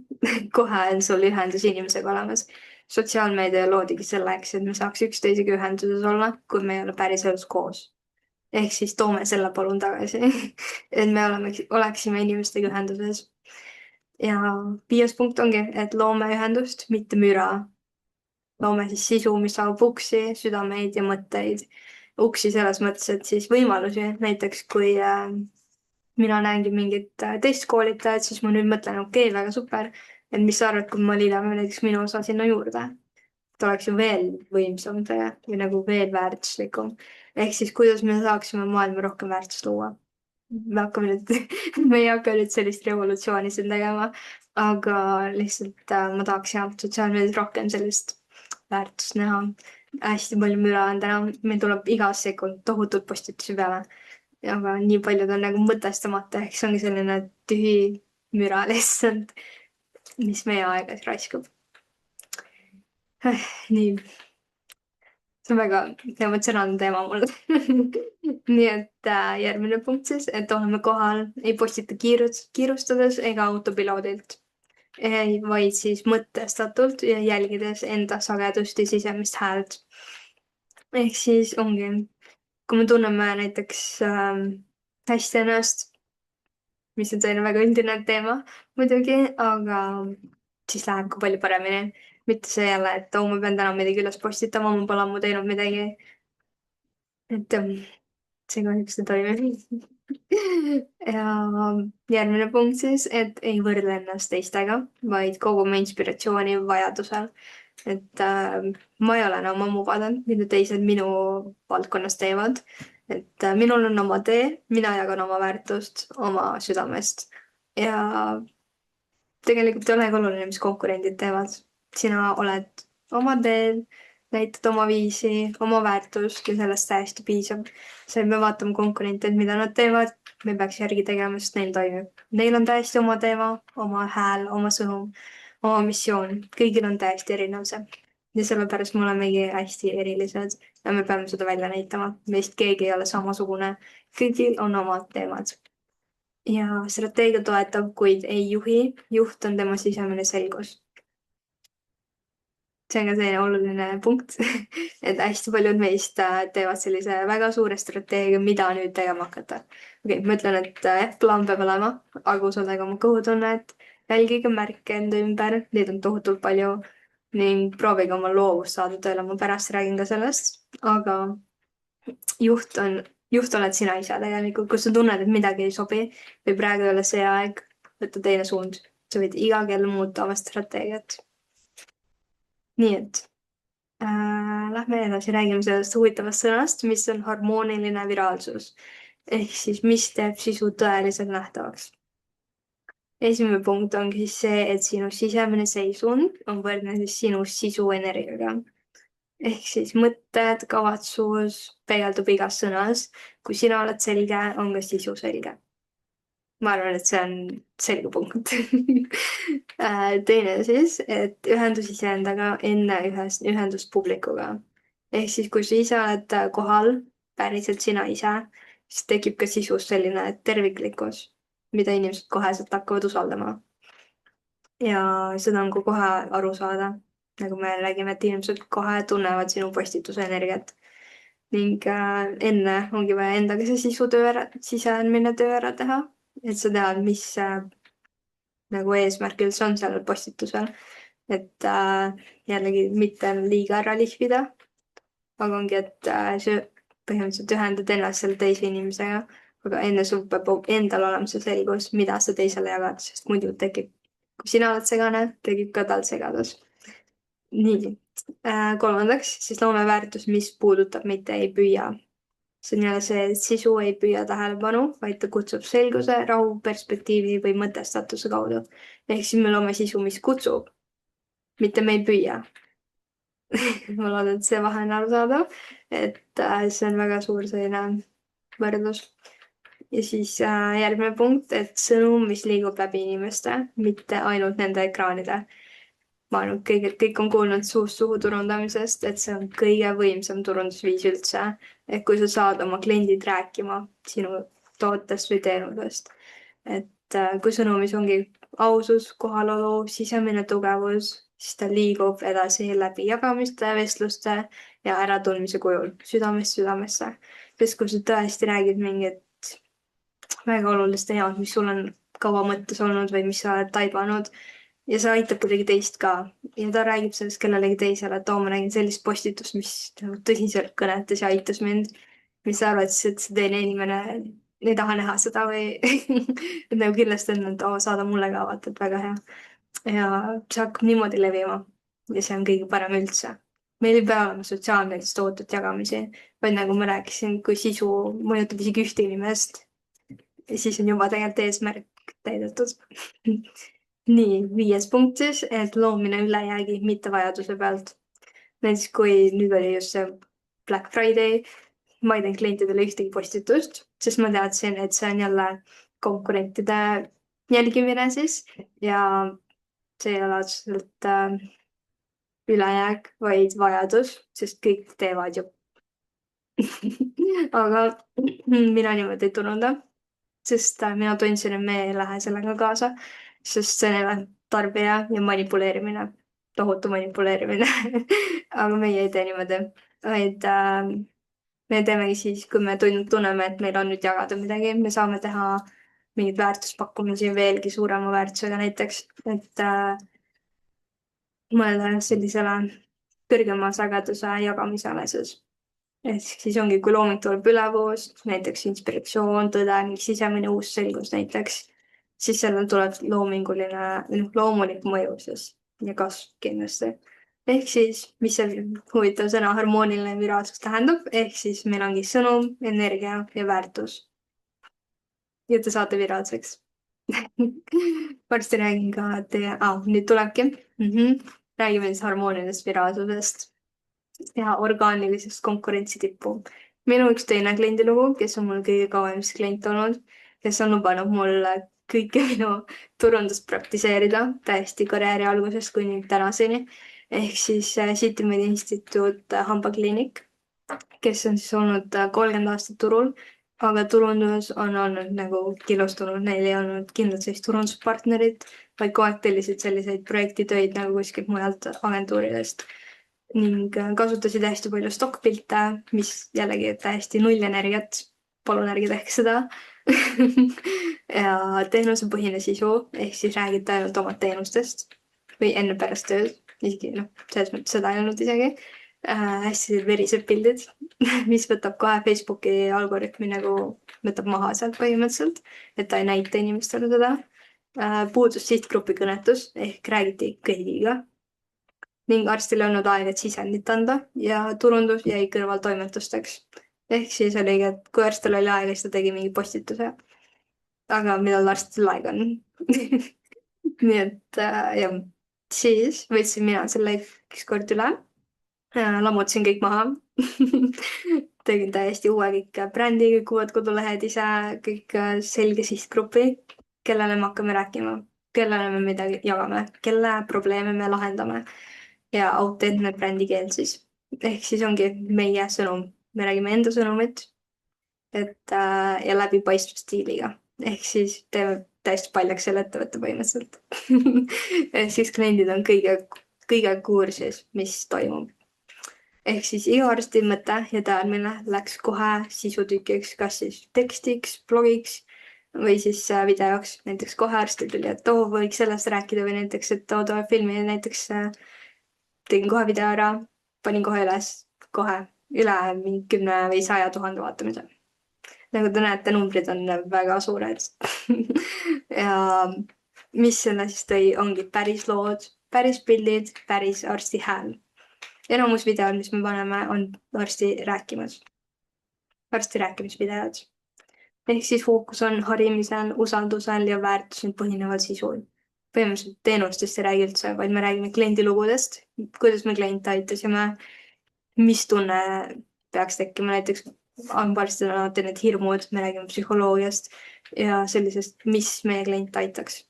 Kohe on sul ühendus inimesega olemas. Sotsiaalmeedia loodigi selleks, et me saaks üksteisega ühenduses olla, kui me ei ole päriselus koos. Ehk siis toome selle palun tagasi, et me oleksime inimestega ühenduses. Ja 5. punkt ongi, et loome ühendust, mitte müra. Loome siis sisu, mis avab uksi, südameid ja mõtteid. Uksi selles mõttes, et siis võimalusi, näiteks kui mina näengi mingit teist koolitajat, siis ma nüüd mõtlen, okei, väga super, et mis sa arvad, kui ma liidame näiteks minu osa sinna juurde? Et oleks ju veel võimsam või nagu veel väärtuslikum. Ehk siis, kuidas me saaksime maailma rohkem väärtust luua. Me hakkame nüüd, me ei hakka nüüd sellist revolutsiooni siin tegema, aga lihtsalt ma tahaks jah, sotsiaalmeedias rohkem sellist väärtust näha. Hästi palju müra on täna, meil tuleb iga sekund tohutult postitusi peale. Aga nii paljud on nagu mõtestamata, ehk see ongi selline tühi müra lihtsalt, mis meie aega raiskab. Nii. väga emotsionaalne teema mul. Nii et järgmine punkt siis, et oleme kohal, ei postita kiirustades ega autopiloodilt, vaid siis mõtestatult ja jälgides enda sagedust ja sisemist häält. Ehk siis ongi, kui me tunneme näiteks hästi ennast, mis on selline väga üldine teema muidugi, aga siis läheb ka palju paremini. Mitte see jälle, et ma pean täna midagi üles postitama, ma pole ammu teinud midagi. Et see kahjuks ei toimi. Ja järgmine punkt siis, et ei võrdle ennast teistega, vaid kogume inspiratsiooni vajadusel. Et ma ei ole enam ammu vaadanud, mida teised minu valdkonnas teevad. Et minul on oma tee, mina jagan oma väärtust oma südamest. Ja tegelikult ei olegi oluline, mis konkurendid teevad. Sina oled oma teel, näitad oma viisi, oma väärtust ja sellest täiesti piisab. See me vaatame konkurente, et mida nad teevad, me peaks järgi tegema, sest neil toimib. Neil on täiesti oma teema, oma hääl, oma sõnum, oma missioon. Kõigil on täiesti erinev see. Ja sellepärast me olemegi hästi erilised ja me peame seda välja näitama. Meist keegi ei ole samasugune. Kõigil on omad teemad. Ja strateegia toetab, kuid ei juhi. Juht on tema sisemine selgus. See on ka selline oluline punkt, et hästi paljud meist teevad sellise väga suure strateegia, mida nüüd tegema hakata. Okei, ma ütlen, et jah, plaan peab olema, aga usaldage oma kõhutunnet, jälgige märke enda ümber, neid on tohutult palju ning proovige oma loovust saada tööle, ma pärast räägin ka sellest, aga juht oled sina ise tegelikult, kus sa tunned, et midagi ei sobi või praegu ei ole see aeg, võtta teine suund. Sa võid iga kell muuta oma strateegiat. Nii et lähme edasi, räägime sellest huvitavast sõnast, mis on harmooniline viraalsus. Ehk siis, mis teeb sisu tõeliselt nähtavaks. Esimene punkt ongi siis see, et sinu sisemine seisund on võrdne siis sinu sisu energiaga. Ehk siis mõtted, kavatsus peegeldub igas sõnas. Kui sina oled selge, on ka sisu selge. Ma arvan, et see on selge punkt. Teine siis, et ühendus iseendaga enne ühendust publikuga. Ehk siis, kui sa ise oled kohal, päriselt sina ise, siis tekib ka sisus selline terviklikkus, mida inimesed koheselt hakkavad usaldama. Ja seda on ka kohe aru saada, nagu me räägime, et inimesed kohe tunnevad sinu postituse energiat. Ning enne ongi vaja endaga see sisemine töö ära teha. Et sa tead, mis nagu eesmärk üldse on sellel postitusel. Et jällegi mitte liiga ära lihvida, aga ongi, et sa põhimõtteliselt ühendad ennast selle teise inimesega, aga enne sul peab endal olema see selgus, mida sa teisele jagad, sest muidu tekib, kui sina oled segane, tekib ka tal segadus. Nii, kolmandaks, siis loome väärtus, mis puudutab, mitte ei püüa. See on jälle see, et sisu ei püüa tähelepanu, vaid ta kutsub selguse, rahu, perspektiivi või mõtestatuse kaudu. Ehk siis me loome sisu, mis kutsub, mitte me ei püüa. Ma loodan, et see vahe on arusaadav, et see on väga suur selline võrdlus. Ja siis järgmine punkt, et sõnum, mis liigub läbi inimeste, mitte ainult nende ekraanide. Ma arvan, et kõik on kuulnud suust suhu turundamisest, et see on kõige võimsam turundusviis üldse. Et kui sa saad oma kliendid rääkima sinu tootest või teenusest. Et kui sõnumis ongi ausus, kohalolu, sisemine tugevus, siis ta liigub edasi läbi jagamiste, vestluste ja äratundmise kujul südamest südamesse. Sest kui sa tõesti räägid mingit väga olulist teemat, mis sul on kaua mõttes olnud või mis sa oled taibanud, ja see aitab kuidagi teist ka. Ja ta räägib sellest kellelegi teisele, et ma nägin sellist postitust, mis tõsiselt kõnetas ja aitas mind. Mis sa arvad siis, et see teine inimene ei taha näha seda või et nagu kindlasti on, et saada mulle ka vaata, et väga hea. Ja see hakkab niimoodi levima. Ja see on kõige parem üldse. Meil ei pea olema sotsiaalmeedias tohutud jagamisi, vaid nagu ma rääkisin, kui sisu mõjutab isegi ühte inimest, siis on juba tegelikult eesmärk täidetud. Nii, 5. punkt siis, et loomine ülejäägi, mitte vajaduse pealt. Näiteks kui nüüd oli just see Black Friday, ma ei teinud klientidele ühtegi postitust, sest ma teadsin, et see on jälle konkurentide jälgimine siis ja see ei ole otseselt ülejääk, vaid vajadus, sest kõik teevad ju. Aga mina niimoodi ei turunda, sest mina tundsin, et me ei lähe sellega kaasa, sest see on jälle tarbija ja manipuleerimine, tohutu manipuleerimine. Aga meie ei tee niimoodi, vaid me teemegi siis, kui me tunneme, et meil on nüüd jagada midagi, me saame teha mingeid väärtuspakkumisi veelgi suurema väärtusega näiteks, et mõelda sellisele kõrgema sageduse jagamisele siis. Ehk siis ongi, kui looming tuleb ülevoost, näiteks inspiratsioon, tõde, mingi sisemine uus selgus näiteks, siis sellel tuleb loominguline, loomulik mõju siis ja kasv kindlasti. Ehk siis, mis see huvitav sõna harmooniline viraalsus tähendab, ehk siis meil ongi sõnum, energia ja väärtus. Ja te saate viraalseks. Varsti räägin ka teie, nüüd tulebki. Räägime siis harmoonilisest viraalsusest ja orgaanilisest konkurentsi tippu. Minu üks teine kliendilugu, kes on mul kõige kauem klient olnud, kes on lubanud mul kõike minu turundust praktiseerida täiesti karjääri algusest kuni tänaseni. Ehk siis City-Medi instituut hambakliinik, kes on siis olnud 30 aastat turul, aga turundus on olnud nagu killustunud, neil ei olnud kindlalt sellist turunduspartnerit, vaid kogu aeg tellisid selliseid projektitöid nagu kuskilt mujalt agentuuridest ning kasutasid hästi palju stokkpilte, mis jällegi täiesti null energiat. Palun ärge tehke seda. Ja teenusepõhine sisu, ehk siis räägite ainult oma teenustest või enne pärast tööd. Isegi selles mõttes seda ei olnud isegi. Hästi verised pildid, mis võtab kohe Facebooki algoritmi nagu võtab maha sealt põhimõtteliselt, et ta ei näita inimestele seda. Puudus sihtgrupi kõnetus ehk räägiti kõigiga. Ning arstil ei olnud aega, et sisendit anda ja turundus jäi kõrvaltoimetusteks. Ehk siis oligi, et kui arstil oli aega, siis ta tegi mingi postituse. Aga millal arstil aega on? Nii et jah, siis võtsin mina selle ükskord üle. Lammutasin kõik maha. Tegin täiesti uue kõik brändi, kõik uued kodulehed ise, kõik selge sihtgrupi, kellele me hakkame rääkima, kellele me midagi jagame, kelle probleeme me lahendame. Ja autentne brändikeel siis. Ehk siis ongi meie sõnum. Me räägime enda sõnumit ja läbipaistva stiiliga. Ehk siis teeme täiesti paljaks selle ettevõtte põhimõtteliselt. Ehk siis kliendid on kõige kursis, mis toimub. Ehk siis iga arsti mõte ja teadmine läks kohe sisutükiks, kas siis tekstiks, blogiks või siis videoks. Näiteks kohe arstil tuli, et võiks sellest rääkida või näiteks, et tuleb filmi näiteks tegin kohe video ära, panin kohe üles, kohe üle mingi 10 või 100 000 vaatamise. Nagu te näete, numbrid on väga suured. Ja mis selle siis tõi, ongi päris lood, päris pildid, päris arsti hääl. Enamus videod, mis me paneme, on arsti rääkimas. Arsti rääkimisvideod. Ehk siis fookus on harimisel, usaldusel ja väärtusel põhineval sisul. Põhimõtteliselt teenustest ei räägi üldse, vaid me räägime kliendilugudest, kuidas me kliente aitasime, mis tunne peaks tekkima, näiteks hambaarstidel on alati need hirmud, me räägime psühholoogiast ja sellisest, mis meie klient aitaks.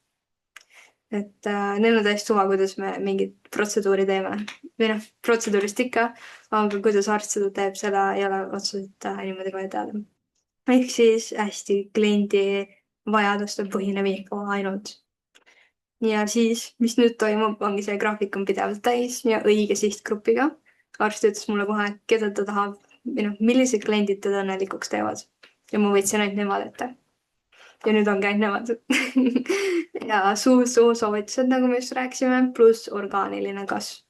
Et neil on täiesti suva, kuidas me mingit protseduuri teeme. Või protseduurist ikka, aga kuidas arst seda teeb, seda ei ole otseselt niimoodi vaja teada. Ehk siis hästi kliendi vajaduste põhinev info ainult. Ja siis, mis nüüd toimub, ongi see graafik on pidevalt täis ja õige sihtgrupiga. Arst ütles mulle kohe, keda ta tahab, millised kliendid teda õnnelikuks teevad. Ja ma võtsin ainult nemad ette. Ja nüüd ongi ainult nemad. Ja suur soovitused, nagu me just rääkisime, pluss orgaaniline kasv.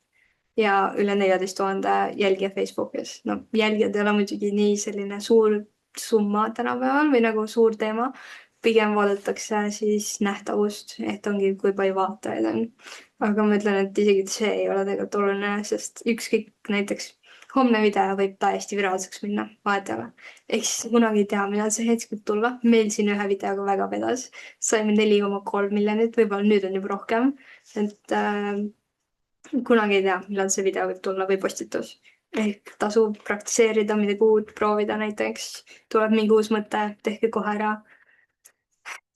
Ja üle 14 000 jälgija Facebookis. Jälgijad ei ole muidugi nii selline suur summa tänapäeval või nagu suur teema. Pigem vaadatakse siis nähtavust, et ongi kui palju vaatajaid on. Aga ma ütlen, et isegi see ei ole tegelikult oluline, sest ükskõik näiteks homne video võib täiesti viraalseks minna, vahetevahel. Ehk siis kunagi ei tea, millal see hetk võib tulla. Meil siin ühe videoga väga vedas. Saime 4,3 miljonit, võib-olla nüüd on juba rohkem. Et kunagi ei tea, millal see video võib tulla või postitus. Ehk tasub praktiseerida midagi uut, proovida näiteks. Tuleb mingi uus mõte, tehke kohe ära.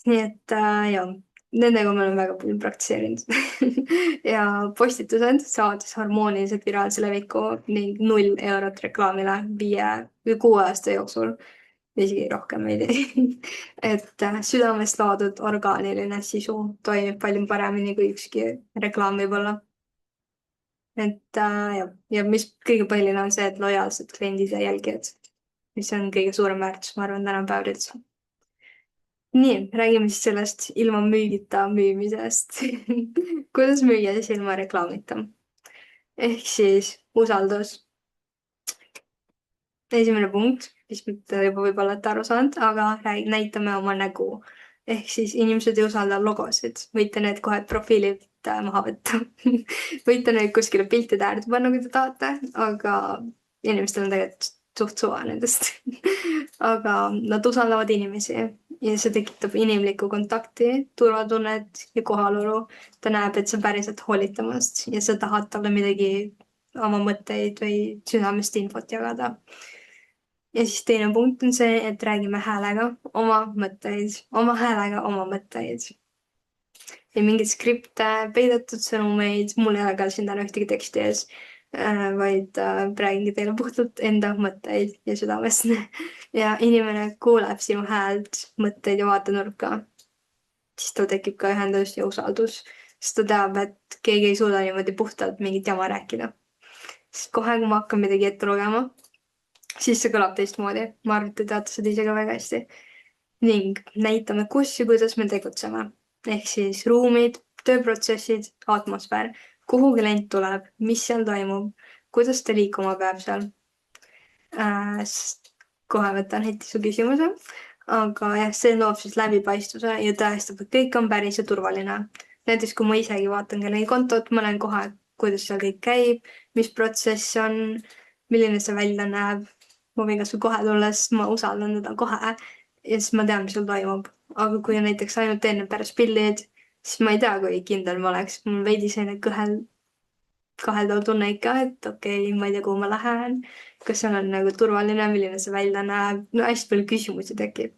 Nii et jah, Nendega ma olen väga palju praktiseerinud ja postitused saavad harmooniliselt viraalse leviku ning 0 eurot reklaamile 5 või 6 aasta jooksul. Isegi rohkem ei tee. et südamest loodud orgaaniline sisu toimib palju paremini kui ükski reklaam võib-olla. Ja mis kõige põhiline on see, et lojaalsed kliendid ja jälgijad, mis on kõige suurem väärtus, ma arvan, tänapäeval üldse. Nii, räägime siis sellest ilma müügita müümisest. kuidas müüa siis ilma reklaamita? Ehk siis usaldus. Esimene punkt, mis mitte juba võib-olla olete aru saanud, aga näitame oma nägu. Ehk siis inimesed ei usalda logosid, võite need kohe profiililt maha võtta. võite neid kuskile piltide äärde panna, kui te tahate, aga inimestel on tegelikult suht suva nendest. aga nad usaldavad inimesi ja see tekitab inimlikku kontakti, turvatunnet ja kohalolu. ta näeb, et sa päriselt hoolid temast ja sa tahad talle midagi, oma mõtteid või südamest infot jagada. Ja siis teine punkt on see, et räägime häälega oma mõtteid. Ei mingeid skripte, peidetud sõnumeid, mul ei ole ka siin täna ühtegi teksti ees, vaid räägingi teile puhtalt enda mõtteid ja südamest. ja inimene kuuleb sinu häält, mõtteid ja vaatenurka. Siis tal tekib ka ühendus ja usaldus, sest ta teab, et keegi ei suuda niimoodi puhtalt mingit jama rääkida. Sest kohe, kui ma hakkan midagi ette lugema, siis see kõlab teistmoodi. Ma arvan, et te teate seda ise ka väga hästi. Ning näitame, kus ja kuidas me tegutseme. Ehk siis ruumid, tööprotsessid, atmosfäär, kuhu klient tuleb, mis seal toimub, kuidas ta liikuma peab seal. Kohe võtan heti su küsimuse. Aga jah, see loob siis läbipaistvuse ja tõestab, et kõik on päris ja turvaline. Näiteks kui ma isegi vaatan kellegi kontot, ma näen kohe, kuidas seal kõik käib, mis protsess on, milline see välja näeb. Ma võin kasvõi kohe tulla, sest ma usaldan teda kohe ja siis ma tean, mis seal toimub. Aga kui näiteks ainult teen pärast pildid, siis ma ei tea, kui kindel ma oleks. Mul veidi selline kaheldav tunne ikka, et okei, ma ei tea, kuhu ma lähen. Kas seal on nagu turvaline, milline see välja näeb. No hästi palju küsimusi tekib.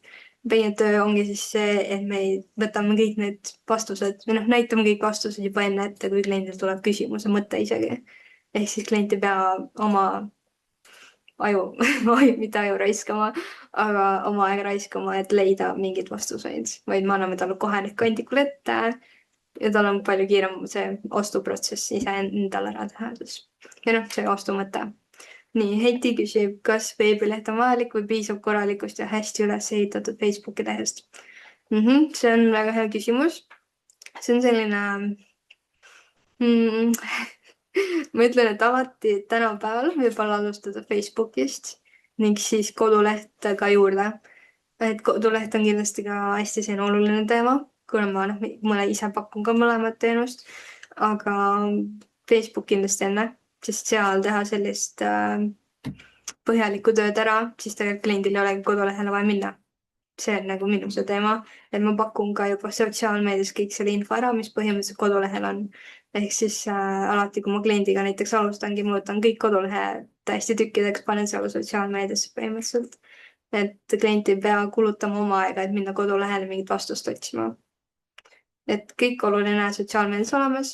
Meie töö ongi siis see, et me võtame kõik need vastused või näitame kõik vastused juba enne ette, kui kliendil tuleb küsimuse mõte isegi. Ehk siis klient ei pea oma mitte aju raiskama, aga oma aega raiskama, et leida mingeid vastuseid, vaid me anname talle kohe need kandikul ette ja tal on palju kiirem see ostuprotsess ise endale ära teha. Ja see ostumõte. Nii, Heiti küsib, kas veebileht on vajalik või piisab korralikust ja hästi üles ehitatud Facebooki lehest? See on väga hea küsimus. See on selline ma ütlen, et alati tänapäeval võib-olla alustada Facebookist ning siis koduleht ka juurde. Et koduleht on kindlasti ka hästi selline oluline teema, kuna ma ise pakun ka mõlemat teenust, aga Facebook kindlasti enne, sest seal teha sellist põhjalikku tööd ära, siis tegelikult kliendil ei olegi kodulehele vaja minna. See on nagu minu see teema, et ma pakun ka juba sotsiaalmeedias kõik selle info ära, mis põhimõtteliselt kodulehel on. Ehk siis alati, kui ma kliendiga näiteks alustangi, ma võtan kõik kodulehe täiesti tükkideks, panen seal sotsiaalmeediasse põhimõtteliselt. Et klient ei pea kulutama oma aega, et minna kodulehele mingit vastust otsima. Et kõik oluline sotsiaalmeedias olemas,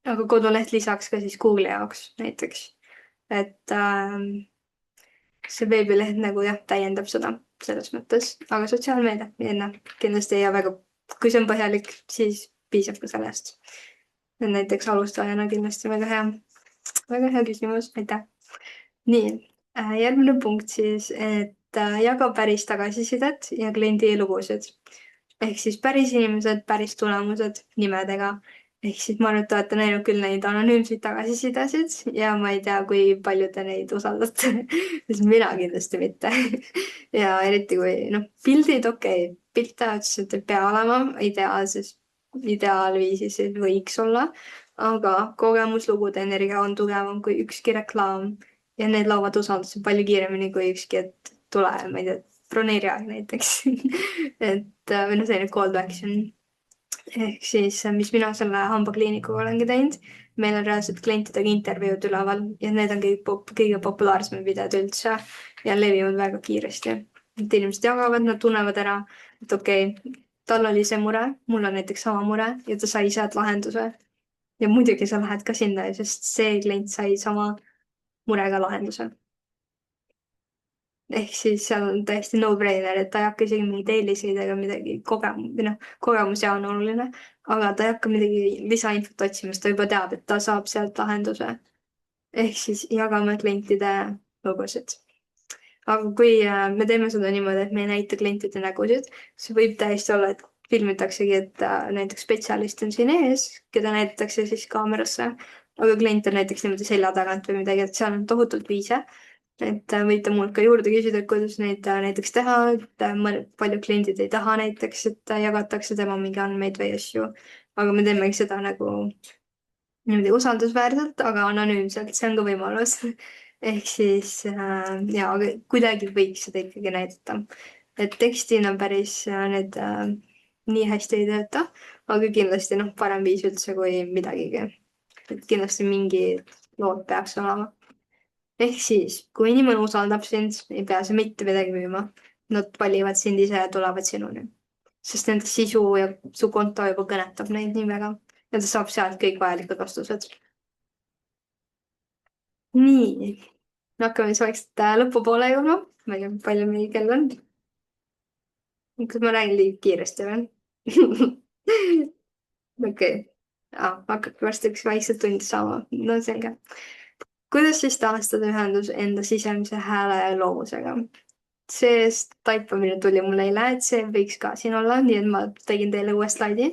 aga koduleht lisaks ka siis Google'i jaoks näiteks. Et see veebileht nagu jah, täiendab seda selles mõttes, aga sotsiaalmeedia enne kindlasti ja väga, kui see on põhjalik, siis piisab ka sellest. Näiteks alustajana kindlasti väga hea küsimus, aitäh. Nii, järgmine punkt siis, et jaga päris tagasisidet ja kliendi lugusid. Ehk siis päris inimesed, päris tulemused nimedega. Ehk siis ma arvan, et olete näinud küll neid anonüümseid tagasisidesid ja ma ei tea, kui palju te neid usaldate, sest mina kindlasti mitte. ja eriti kui pildid, okei, pilte otseselt ei pea olema ideaalviisis võiks olla, aga kogemuslugude energia on tugevam kui ükski reklaam ja need loovad usalduse palju kiiremini kui ükski, et tule, ma ei tea, broneeri aeg näiteks. et või selline call to action. Ehk siis, mis mina selle hambakliinikuga olengi teinud, meil on reaalselt klientidega intervjuud üleval ja need on kõige populaarsemad videod üldse ja levivad väga kiiresti. Et inimesed jagavad, nad tunnevad ära, et okei, tal oli see mure, mul on näiteks sama mure ja ta sai sealt lahenduse. ja muidugi sa lähed ka sinna, sest see klient sai sama murega lahenduse. ehk siis seal on täiesti no-brainer, et ta ei hakka isegi mingeid eeliseid ega midagi kogemus ja on oluline, aga ta ei hakka midagi lisainfot otsima, sest ta juba teab, et ta saab sealt lahenduse. ehk siis jagame klientide lugusid. aga kui me teeme seda niimoodi, et me ei näita klientide nägusid, siis võib täiesti olla, et filmitaksegi, et näiteks spetsialist on siin ees, keda näidatakse siis kaamerasse, aga klient on näiteks niimoodi selja tagant või midagi, et seal on tohutult viise. et võite mult ka juurde küsida, et kuidas neid näiteks teha, et paljud kliendid ei taha näiteks, et jagatakse tema mingi andmeid või asju. aga me teemegi seda nagu niimoodi usaldusväärselt, aga anonüümselt, see on ka võimalus. ehk siis ja, aga kuidagi võiks seda ikkagi näidata. et tekstina päris need nii hästi ei tööta, aga kindlasti noh, parem viis üldse kui midagigi. et kindlasti mingi lood peaks olema. ehk siis, kui inimene usaldab sind, ei pea sa mitte midagi müüma. Nad valivad sind ise ja tulevad sinuni. sest nende sisu ja su konto juba kõnetab neid nii väga ja ta saab sealt kõik vajalikud vastused. nii, hakkame siis vaikselt lõpupoole jõudma. ma ei tea, palju meil kell on. kas ma räägin liiga kiiresti või? okei. hakkab varsti üks vaikselt tund saama. no selge. kuidas siis taastada ühendus enda sisemise hääle ja loomusega? see taipamine tuli mulle eile, et see võiks ka siin olla, nii et ma tegin teile uue slaidi.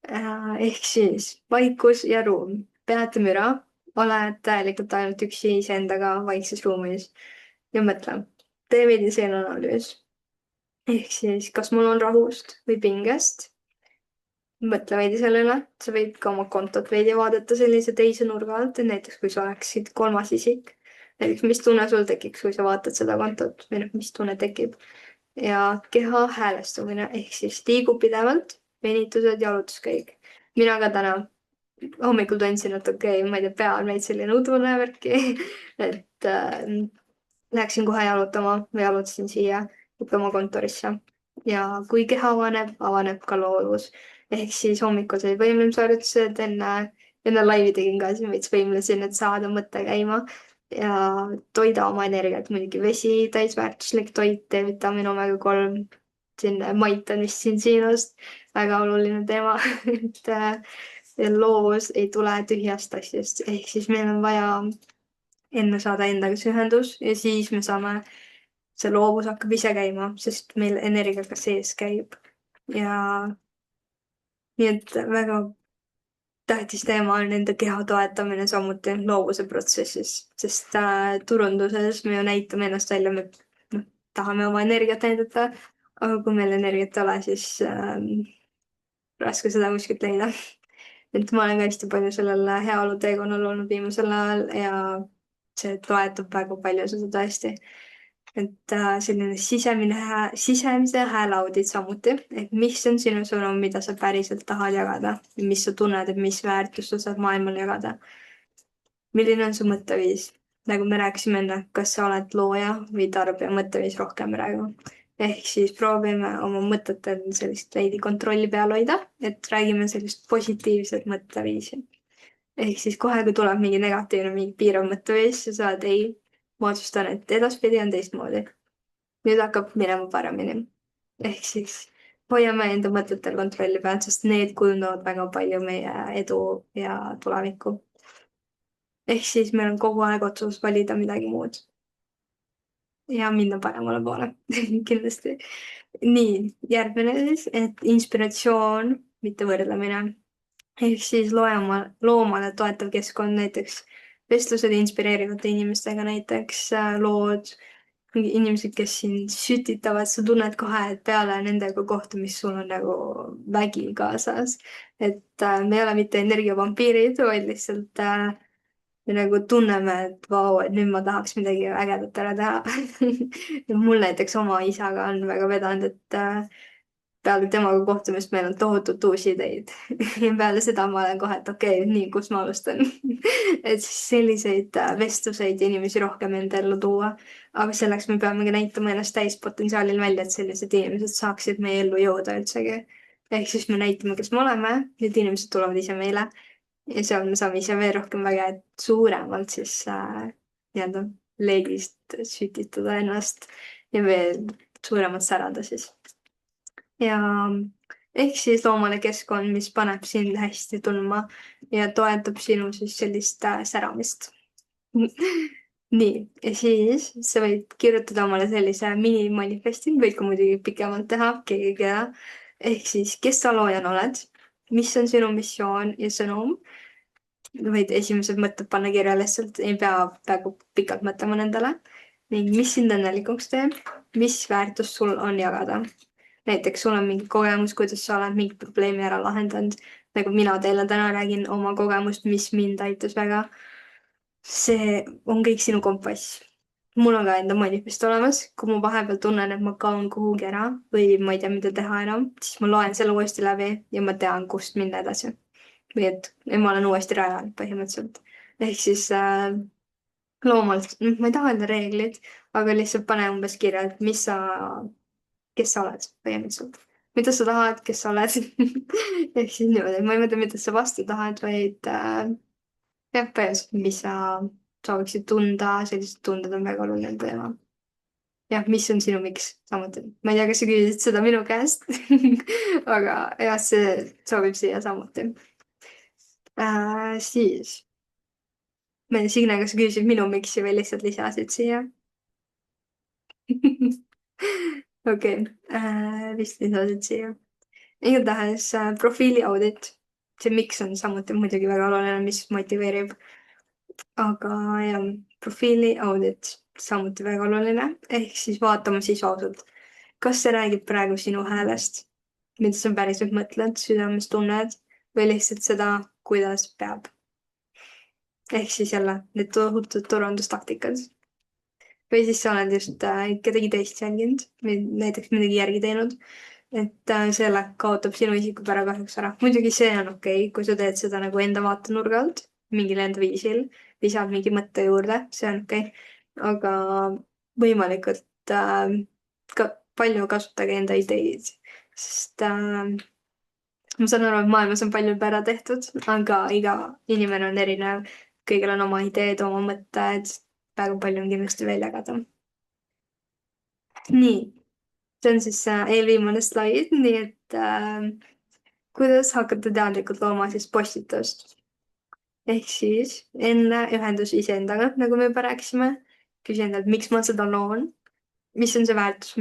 ehk siis vaikus ja ruum. peata müra, ole täielikult ainult üksi iseendaga vaikses ruumis ja mõtle. tee veidi seeneanalüüs. ehk siis, kas mul on rahust või pingest? mõtle veidi selle üle, sa võid ka oma kontot veidi vaadata sellise teise nurga alt, et näiteks kui sa oleksid kolmas isik, näiteks mis tunne sul tekiks, kui sa vaatad seda kontot või noh, mis tunne tekib. ja keha häälestumine ehk siis liigub pidevalt, venitused, jalutuskäik. mina ka täna hommikul tundsin, et okei, ma ei tea, pea on veits selline udune värki et läheksin kohe jalutama või jalutasin siia oma kontorisse. ja kui keha avaneb, avaneb ka loovus. ehk siis hommikused võimlemisharjutused enne laivi tegin ka siin veits võimlesin, et saada mõte käima ja toida oma energiat, muidugi vesi, täisväärtuslik toit, D-vitamiin, omega-3. siin maitan vist siin siinust, väga oluline teema et loovus ei tule tühjast asjast, ehk siis meil on vaja enne saada endaga see ühendus ja siis me saame, see loovus hakkab ise käima, sest meil energia ka sees käib. ja nii et väga tähtis teema on enda keha toetamine samuti loovuse protsessis, sest turunduses me ju näitame ennast välja, me noh, tahame oma energiat näidata, aga kui meil energiat ei ole, siis raske seda kuskilt leida. et ma olen ka hästi palju sellel heaoluteekonnal olnud viimasel ajal ja see toetab väga palju seda tõesti. et selline sisemise hääle audit samuti, et mis on sinu sõnum, mida sa päriselt tahad jagada, mis sa tunned, et mis väärtust sa saad maailmale jagada. milline on su mõtteviis? nagu me rääkisime enne, kas sa oled looja või tarbija mõtteviis rohkem praegu? ehk siis proovime oma mõtetel sellist veidi kontrolli peal hoida, et räägime sellist positiivset mõtteviisi. ehk siis kohe, kui tuleb mingi negatiivne, mingi piirav mõtteviis, sa saad ei, ma otsustan, et edaspidi on teistmoodi. nüüd hakkab minema paremini. ehk siis hoiame enda mõtetel kontrolli peal, sest need kujundavad väga palju meie edu ja tulevikku. ehk siis meil on kogu aeg otsus valida midagi muud. ja minna paremale poole kindlasti. nii, järgmine siis, et inspiratsioon, mitte võrdlemine. ehk siis loomale toetav keskkond, näiteks vestlused inspireerivate inimestega, näiteks lood, inimesed, kes sind sütitavad, sa tunned kohe, et peale nendega kohtumist sul on nagu vägi kaasas. et me ei ole mitte energiavampiirid, vaid lihtsalt me nagu tunneme, et vau, et nüüd ma tahaks midagi ägedat ära teha ja mul näiteks oma isaga on väga vedanud, et peale temaga kohtumist meil on tohutult uusi ideid. ja peale seda ma olen kohe, et okei, nii, kus ma alustan. et siis selliseid vestluseid ja inimesi rohkem enda ellu tuua. aga selleks me peamegi näitama ennast täispotentsiaalil välja, et sellised inimesed saaksid meie ellu jõuda üldsegi. ehk siis me näitame, kes me oleme, need inimesed tulevad ise meile ja seal me saame ise veel rohkem väga suuremalt siis nii-öelda leegist sütitada ennast ja veel suuremalt särada siis. Ja ehk siis loomane keskkond, mis paneb sind hästi tundma ja toetab sinu siis sellist säramist. nii, ja siis sa võid kirjutada omale sellise minimanifesti, võid ka muidugi pikemalt teha, keegi ei tea. ehk siis, kes sa loojana oled, mis on sinu missioon ja sõnum. võid esimesed mõtted panna kirja lihtsalt, ei pea väga pikalt mõtlema nendele. ning mis sind õnnelikuks teeb, mis väärtus sul on jagada. näiteks sul on mingi kogemus, kuidas sa oled mingi probleemi ära lahendanud. nagu mina teile täna räägin oma kogemust, mis mind aitas väga. see on kõik sinu kompass. mul on ka enda manifest olemas, kui ma vahepeal tunnen, et ma kaon kuhugi ära või ma ei tea, mida teha enam, siis ma loen selle uuesti läbi ja ma tean, kust minna edasi. või et ma olen uuesti rajal põhimõtteliselt. ehk siis loomalt, ma ei taha öelda reeglid, aga lihtsalt pane umbes kirja, et kes sa oled põhimõtteliselt. mida sa tahad, kes sa oled ehk siis niimoodi, ma ei mõtle, mida sa vastu tahad, vaid jah, põhimõtteliselt, mis sa sooviksid tunda, sellised tunded on väga oluline teema. jah, mis on sinu miks samuti. ma ei tea, kas sa küsisid seda minu käest aga jah, see sobib siia samuti. Siis ma ei tea, Signe, kas sa küsisid minu miksi või lihtsalt lisasid siia? okei, vist lisasid siia. igatahes profiili audit. see miks on samuti muidugi väga oluline, mis motiveerib. aga jah, profiili audit samuti väga oluline. ehk siis vaatama siis ausalt, kas see räägib praegu sinu häälest, mida sa päriselt mõtled, südames tunned või lihtsalt seda, kuidas peab. ehk siis jälle need tohutud turvandustaktikad. või siis sa oled just kedagi teist jälginud või näiteks midagi järgi teinud, et selle kaotab sinu isikupära kahjuks ära. muidugi see on okei, kui sa teed seda nagu enda vaatenurga alt, mingil enda viisil, lisad mingi mõtte juurde, see on okei. aga võimalikult ka palju kasutage enda ideid, sest ma saan aru, et maailmas on palju juba ära tehtud, aga iga inimene on erinev. kõigil on oma ideed, oma mõtted, väga palju on kindlasti veel jagada. nii, see on siis eelviimane slaid, nii et kuidas hakata teadlikult looma siis postitust. ehk siis enne ühendus iseendaga, nagu me juba rääkisime, küsi endalt, miks ma seda loon, mis on see väärtus,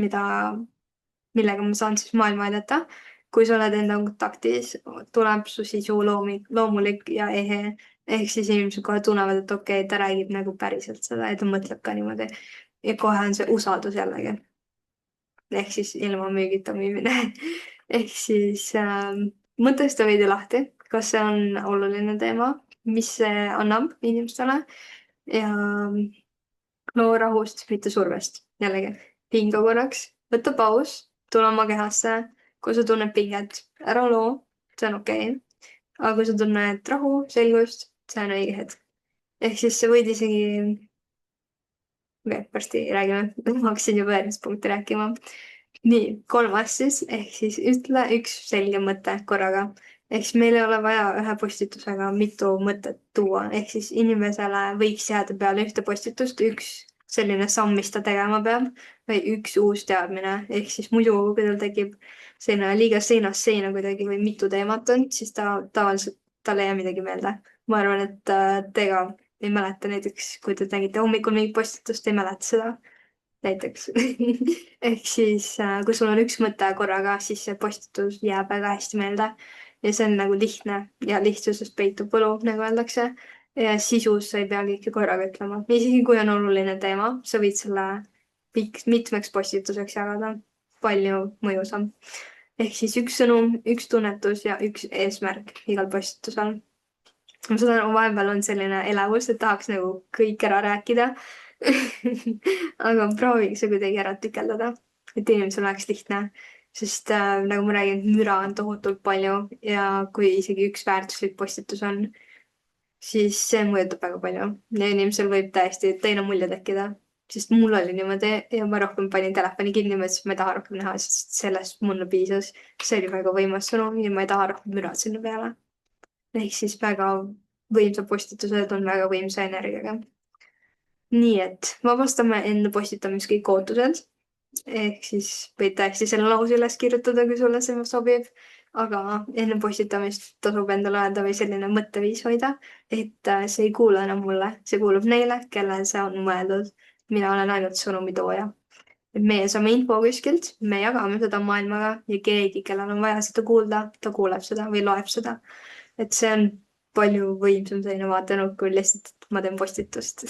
millega ma saan siis maailma aidata. kui sa oled enda kontaktis, tuleb su sisu loomulik ja ehe. ehk siis inimesed kohe tunnevad, et okei, ta räägib nagu päriselt seda ja ta mõtleb ka niimoodi. ja kohe on see usaldus jällegi. ehk siis ilma müügita müümine. ehk siis mõtesta veidi lahti, kas see on oluline teema, mis see annab inimestele ja loo rahust, mitte survest. jällegi, hinga korraks, võta paus, tule oma kehasse, kui sa tunned pinget, ära loo, see on okei. aga kui sa tunned rahu, selgust, see on õige hetk. ehk siis sa võid isegi, okei, varsti räägime, ma hakkasin juba järgmist punkti rääkima. nii, kolmas siis, ehk siis ütle üks selge mõte korraga. ehk siis meil ei ole vaja ühe postitusega mitu mõtet tuua, ehk siis inimesele võiks jääda peale ühte postitust üks selline samm, mis ta tegema peab või üks uus teadmine, ehk siis muidu, kui tal tekib selline liiga seinast seina kuidagi või mitu teemat on, siis ta tavaliselt, tal ei jää midagi meelde. ma arvan, et te ka ei mäleta näiteks, kui te tegite hommikul mingit postitust, ei mäleta seda näiteks ehk siis, kui sul on üks mõte korraga, siis see postitus jääb väga hästi meelde ja see on nagu lihtne ja lihtsuses peitub võlu, nagu öeldakse. ja sisus sa ei pea kõike korraga ütlema. isegi kui on oluline teema, sa võid selle mitmeks postituseks jagada. palju mõjusam. ehk siis üks sõnum, üks tunnetus ja üks eesmärk igal postitusel. ma saan aru, vahepeal on selline elevus, et tahaks nagu kõik ära rääkida aga proovige see kuidagi ära tükeldada, et inimesel oleks lihtne. sest nagu ma räägin, müra on tohutult palju ja kui isegi üks väärtuslik postitus on, siis see mõjutab väga palju ja inimesel võib täiesti teine mulje tekkida. Sest mul oli niimoodi ja ma rohkem panin telefoni kinni, mõtlesin, et ma ei taha rohkem näha, sest sellest mulle piisas. See oli väga võimas sõnum ja ma ei taha rohkem müra sinna peale. Ehk siis väga võimsad postitused on väga võimsa energiaga. Nii et vabastame enda postitamis kõik ootused. Ehk siis võid täiesti selle lause üles kirjutada, kui sulle see sobib. Aga enne postitamist tasub endale öelda või selline mõtteviis hoida, et see ei kuulu enam mulle, see kuulub neile, kellele see on mõeldud. Mina olen ainult sõnumitooja. Et meie saame info kuskilt, me jagame seda maailmaga ja keegi, kellel on vaja seda kuulda, ta kuuleb seda või loeb seda. Et see on palju võimsam selline vaatenurk kui lihtsalt, et ma teen postitust.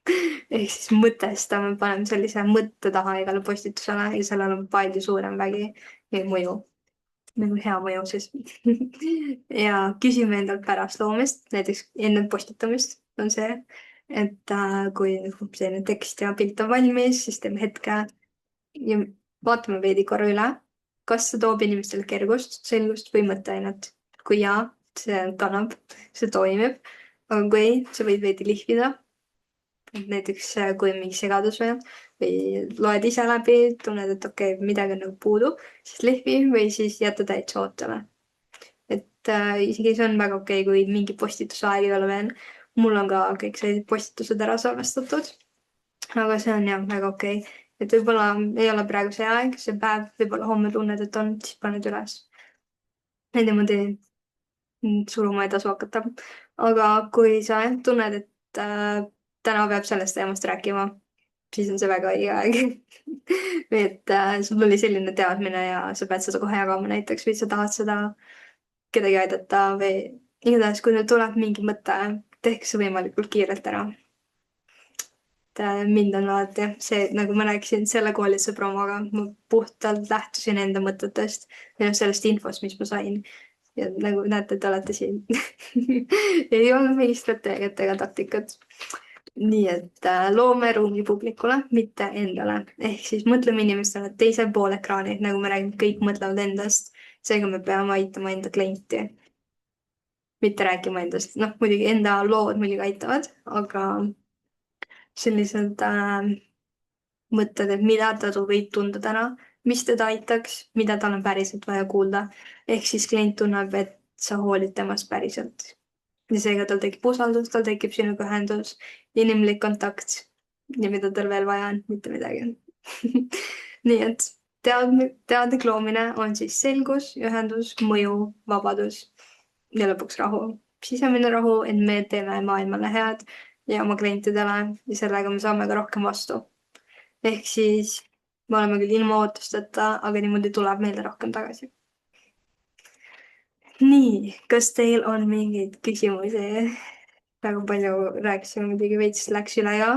Ehk siis mõtestame, paneme sellise mõtte taha igale postitusele ja sellel on palju suurem vägi ja mõju. Nagu hea mõju siis. Ja küsime endalt pärast loomist, näiteks enne postitamist on see, et kui selline tekst ja pilt on valmis, siis teeme hetke ja vaatame veidi korra üle, kas see toob inimestele kergust, selgust või mõtteainet. Kui jaa, see kannab, see toimib, aga kui ei, sa võid veidi lihvida. Et näiteks kui on mingi segadus või loed ise läbi, tunned, et okei, midagi on nagu puudu, siis lihvi või siis jätta täitsa ootele. Et isegi see on väga okei, kui mingi postitusaeg ei ole veel. Mul on ka kõik sellised postitused ära salvestatud. Aga see on jah väga okei. Et võib-olla ei ole praegu see aeg, see päev, võib-olla homme tunned, et on, siis paned üles. Ja niimoodi suruma ei tasu hakata. Aga kui sa tunned, et täna peab sellest teemast rääkima, siis on see väga õige aeg. Või et sul oli selline teadmine ja sa pead seda kohe jagama näiteks või sa tahad seda kedagi aidata või igatahes, kui nüüd tuleb mingi mõte, tehke see võimalikult kiirelt ära. Et mind on alati see, nagu ma rääkisin selle koolituse promoga, ma puhtalt lähtusin enda mõtetest ja sellest infost, mis ma sain. Ja nagu näete, te olete siin. Ei olnud mingi strateegiat ega taktikat. Nii et loome ruumi publikule, mitte endale. Ehk siis mõtleme inimestele teisel pool ekraani, nagu me räägime, kõik mõtlevad endast. Seega me peame aitama enda klienti. Mitte rääkima endast. Noh, muidugi enda lood muidugi aitavad, aga sellised mõtted, et mida ta võib tunda täna, mis teda aitaks, mida tal on päriselt vaja kuulda. Ehk siis klient tunneb, et sa hoolid temast päriselt. Ja seega tal tekib usaldus, tal tekib sinuga ühendus, inimlik kontakt ja mida tal veel vaja on, mitte midagi. Nii et teadlik loomine on siis selgus, ühendus, mõju, vabadus ja lõpuks rahu. Sisemine rahu, et me teeme maailmale head ja oma klientidele ja sellega me saame ka rohkem vastu. Ehk siis me oleme küll ilma ootusteta, aga niimoodi tuleb meile rohkem tagasi. Nii, kas teil on mingeid küsimusi? Väga palju rääkisime, muidugi veits läks üle ka.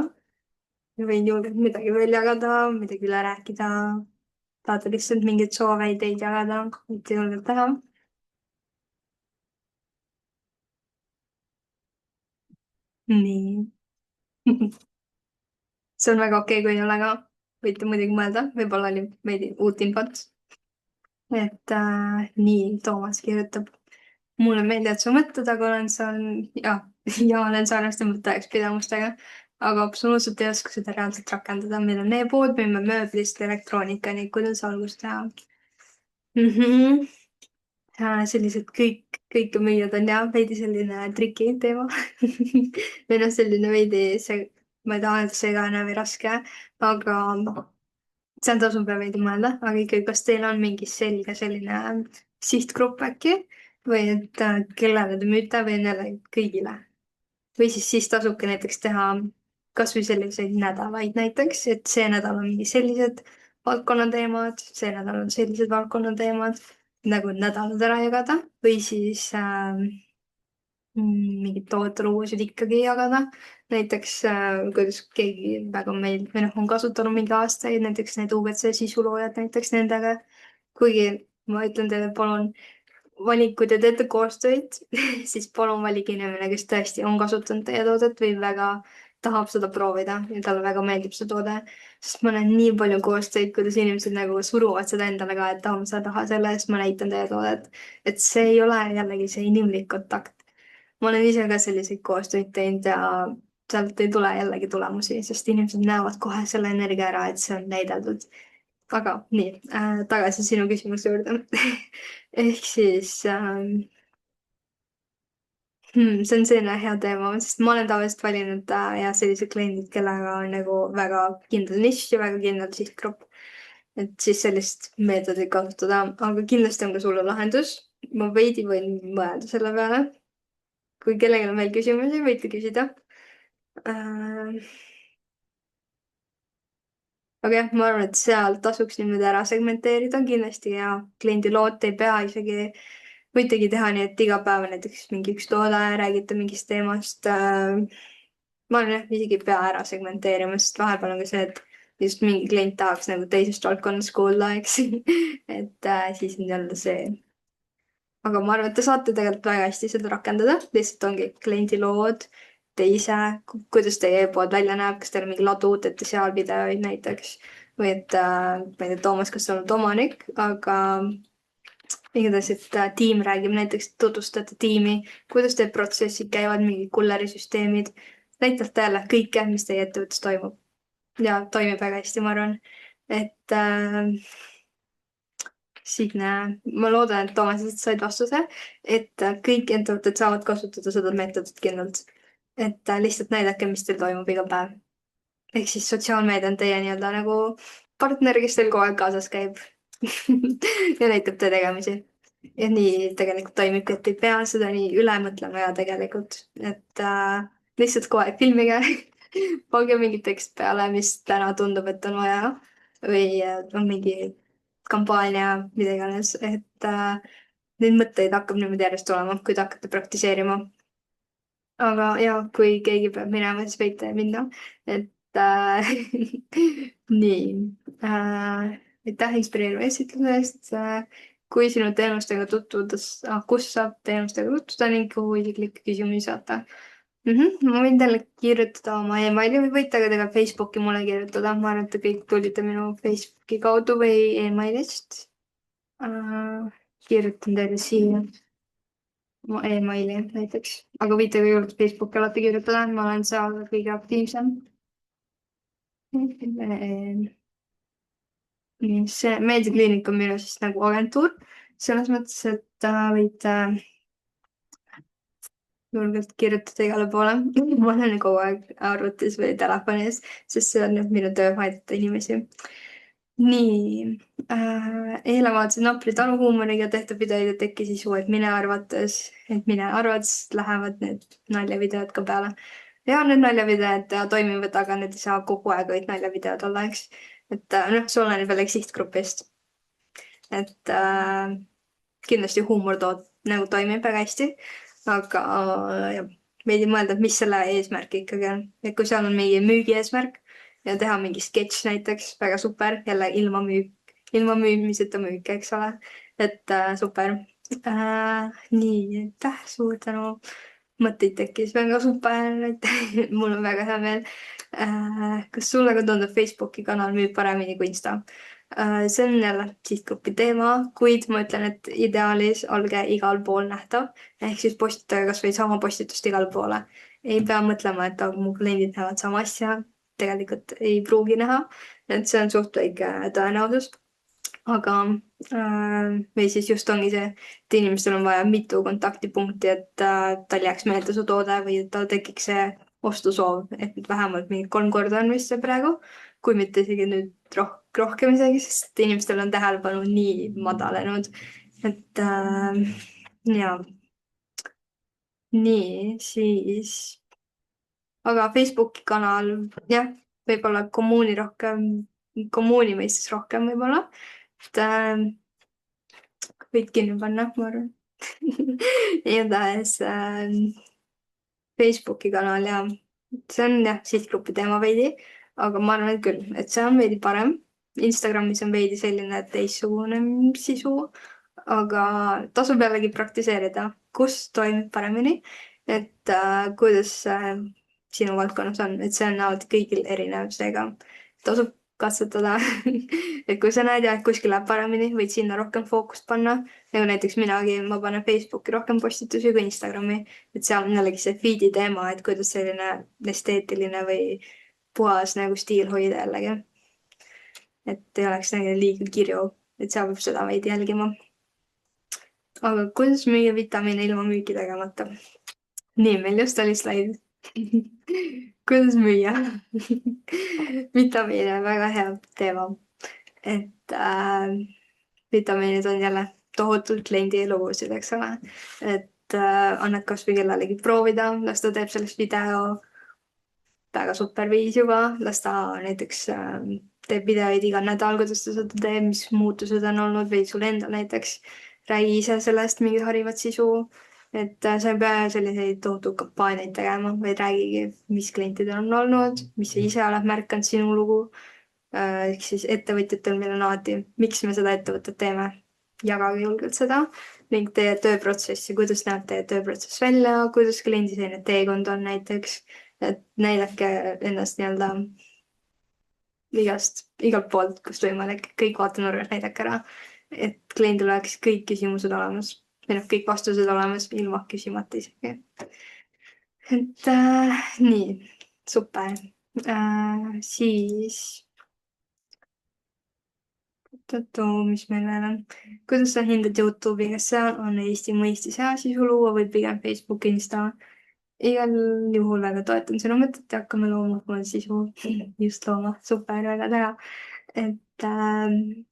Võin julgelt midagi veel jagada, midagi üle rääkida. Tahate lihtsalt mingeid soove, ideid jagada, võite julgelt teha. Nii. See on väga okei, kui ei ole ka. Võite muidugi mõelda, võib-olla oli veidi uut infot. Et nii, Toomas kirjutab. Mulle meeldivad su mõtted, aga olen seal ja olen sarnaste mõtteajapidamustega, aga absoluutselt ei oska seda reaalselt rakendada. Meil on e-pood, müüme mööblist elektroonikani, kuidas algust teha. Sellised kõike müüjad on jah, veidi selline triki teema. Või noh, selline veidi see, ma ei taha öelda segane või raske, aga seal tasub veidi mõelda, aga ikkagi, kas teil on mingi selge selline sihtgrupp äkki või et kellele te müüte või neile kõigile? Või siis tasubki näiteks teha kasvõi selliseid nädalaid näiteks, et see nädal on mingi sellised valdkonnateemad, see nädal on sellised valdkonnateemad, nagu nädalad ära jagada või siis mingid tootelugusid ikkagi jagada. Näiteks kuidas keegi väga meil või noh, on kasutanud mingi aastaid, näiteks need UGC sisuloojad näiteks nendega. Kuigi ma ütlen teile, palun valik, kui te teete koostöid, siis palun valige inimene, kes tõesti on kasutanud teie toodet või väga tahab seda proovida ja talle väga meeldib see toode. Sest ma näen nii palju koostöid, kuidas inimesed nagu suruvad seda endale ka, et ma saan raha selle eest, ma näitan teie toodet. Et see ei ole jällegi see inimlik kontakt. Ma olen ise ka selliseid koostöid teinud ja sealt ei tule jällegi tulemusi, sest inimesed näevad kohe selle energia ära, et see on näideldud. Aga nii tagasi sinu küsimuse juurde ehk siis see on selline hea teema, sest ma olen tavaliselt valinud ja sellised kliendid, kellega on nagu väga kindel nišš ja väga kindel sihtgrupp. Et siis sellist meetodit kasutada, aga kindlasti on ka sulle lahendus. Ma veidi võin mõelda selle peale. Kui kellelgi on veel küsimusi, võite küsida. Aga jah, ma arvan, et seal tasuks niimoodi ära segmenteerida kindlasti ja kliendi lood ei pea isegi, võitegi teha nii, et iga päev näiteks mingi üks toode, räägite mingist teemast. Ma arvan jah, isegi ei pea ära segmenteerima, sest vahepeal on ka see, et just mingi klient tahaks nagu teisest valdkonnast kuulda, eks et siis on jälle see. Aga ma arvan, et te saate tegelikult väga hästi seda rakendada, lihtsalt ongi kliendi lood, te ise, kuidas teie e-pood välja näeb, kas teil on mingi ladu, teete seal videoid näiteks või et ma ei tea, Toomas, kas sa oled omanik, aga igatahes, et tiim räägib näiteks, tutvustate tiimi, kuidas teie protsessid käivad, mingid kullerisüsteemid, näitate jälle kõike, mis teie ettevõttes toimub. Ja toimib väga hästi, ma arvan, et Signe, ma loodan, et Toomas, et said vastuse, et kõik ettevõtted saavad kasutada seda meetodit kindlalt. Et lihtsalt näidake, mis teil toimub iga päev. Ehk siis sotsiaalmeedia on teie nii-öelda nagu partner, kes teil kogu aeg kaasas käib ja näitab teie tegemisi. Ja nii tegelikult toimibki, et ei pea seda nii üle mõtlema ja tegelikult, et lihtsalt kogu aeg filmige pange mingi tekst peale, mis täna tundub, et on vaja või on mingi kampaania, mida iganes, et neid mõtteid hakkab niimoodi järjest tulema, kui te hakkate praktiseerima. Aga ja kui keegi peab minema, siis võite minna, et nii aitäh inspireeriva esitluse eest. Kui sinu teenustega tutvuda, kus saab teenustega tutvuda ning kuhu isiklikke küsimusi saata? Ma võin teile kirjutada oma emaili või võite ka tegelikult Facebooki mulle kirjutada. Ma arvan, et te kõik tulite minu Facebooki kaudu või emailist. Kirjutan teile siia oma emaili näiteks, aga võite ka juurde Facebooki alati kirjutada, ma olen seal kõige aktiivsem. See meediakliinik on minu siis nagu agentuur, selles mõttes, et võite julgelt kirjutada igale poole. Ma olen kogu aeg arvutis või telefonis, sest see on minu töö aidata inimesi. Nii, eile vaatasin Apri taluhuumoriga tehtud videoid, et äkki siis uued mine arvates lähevad need naljavideod ka peale. Ja need naljavideod toimivad, aga need ei saa kogu aeg kõik naljavideod olla, eks. Et noh, see oleneb jällegi sihtgrupist. Et kindlasti huumor nagu toimib väga hästi, aga jah, veidi mõelda, et mis selle eesmärk ikkagi on. Et kui seal on mingi müügi eesmärk ja teha mingi sketš näiteks, väga super, jälle ilma müümiseta müük, eks ole. Et super. Nii, aitäh, suur tänu. Mõtteid tekkis väga super, aitäh. Mul on väga hea meel. Kas sulle ka tundub Facebooki kanal müüb paremini kui Insta? See on jälle sihtgrupi teema, kuid ma ütlen, et ideaalis olge igal pool nähtav. Ehk siis postitage kas või sama postitust igale poole. Ei pea mõtlema, et mu kliendid näevad sama asja. Tegelikult ei pruugi näha, et see on suht väike tõenäosus. Aga või siis just ongi see, et inimestel on vaja mitu kontaktipunkti, et tal jääks meelde su toode või tal tekiks see ostusoov, et vähemalt mingi 3 korda on vist see praegu, kui mitte isegi nüüd rohkem isegi, sest inimestel on tähelepanu nii madalenud. Et ja. Nii, siis aga Facebooki kanal, jah, võib-olla kommuuni mõistes rohkem võib-olla. Et võid kinni panna, ma arvan. Igatahes Facebooki kanal ja see on jah, sihtgrupi teema veidi, aga ma arvan, et küll, et see on veidi parem. Instagramis on veidi selline teistsugune sisu, aga tasub jällegi praktiseerida, kus toimib paremini, et kuidas sinu valdkonnas on, et see on alati kõigil erinev, seega tasub katsetada et kui sa näed, et kuskil läheb paremini, võid sinna rohkem fookust panna. Nagu näiteks minagi, ma panen Facebooki rohkem postitusi kui Instagrami, et seal on jällegi see feed'i teema, et kuidas selline esteetiline või puhas nagu stiil hoida jällegi. Et ei oleks nagu liiga kirju, et seal peab seda veidi jälgima. Aga kuidas müüa vitamiine ilma müüki tegemata? Nii, meil just oli slaid. kuidas müüa vitamiine, väga hea teema. Et vitamiinid on jälle tohutult kliendi eluvusid, eks ole. Et annad kasvõi kellelegi proovida, las ta teeb sellest video. Väga super viis juba, las ta näiteks teeb videoid iga nädal, kuidas ta seda teeb, mis muutused on olnud või sul endal näiteks. Räägi ise sellest mingit harivat sisu. Et sa ei pea selliseid tohutuid kampaaniaid tegema, vaid räägigi, mis klientidel on olnud, mis sa ise oled märkanud sinu lugu. Ehk siis ettevõtjatel meil on alati, miks me seda ettevõtet teeme. Jagage julgelt seda ning teie tööprotsessi, kuidas näeb teie tööprotsess välja, kuidas kliendi selline teekond on näiteks. Et näidake ennast nii-öelda igalt poolt, kust võimalik, kõik vaatenurgad näidake ära. Et kliendil oleks kõik küsimused olemas. Meil on kõik vastused olemas, ilma küsimata isegi. Et nii, super. Siis, mis meil veel on? Kuidas sa hindad YouTube'i, kas seal on Eesti mõistis hea sisu luua või pigem Facebook, Insta? Igal juhul väga toetan sinu mõtet ja hakkame looma oma sisu just looma. Super, väga teha. Et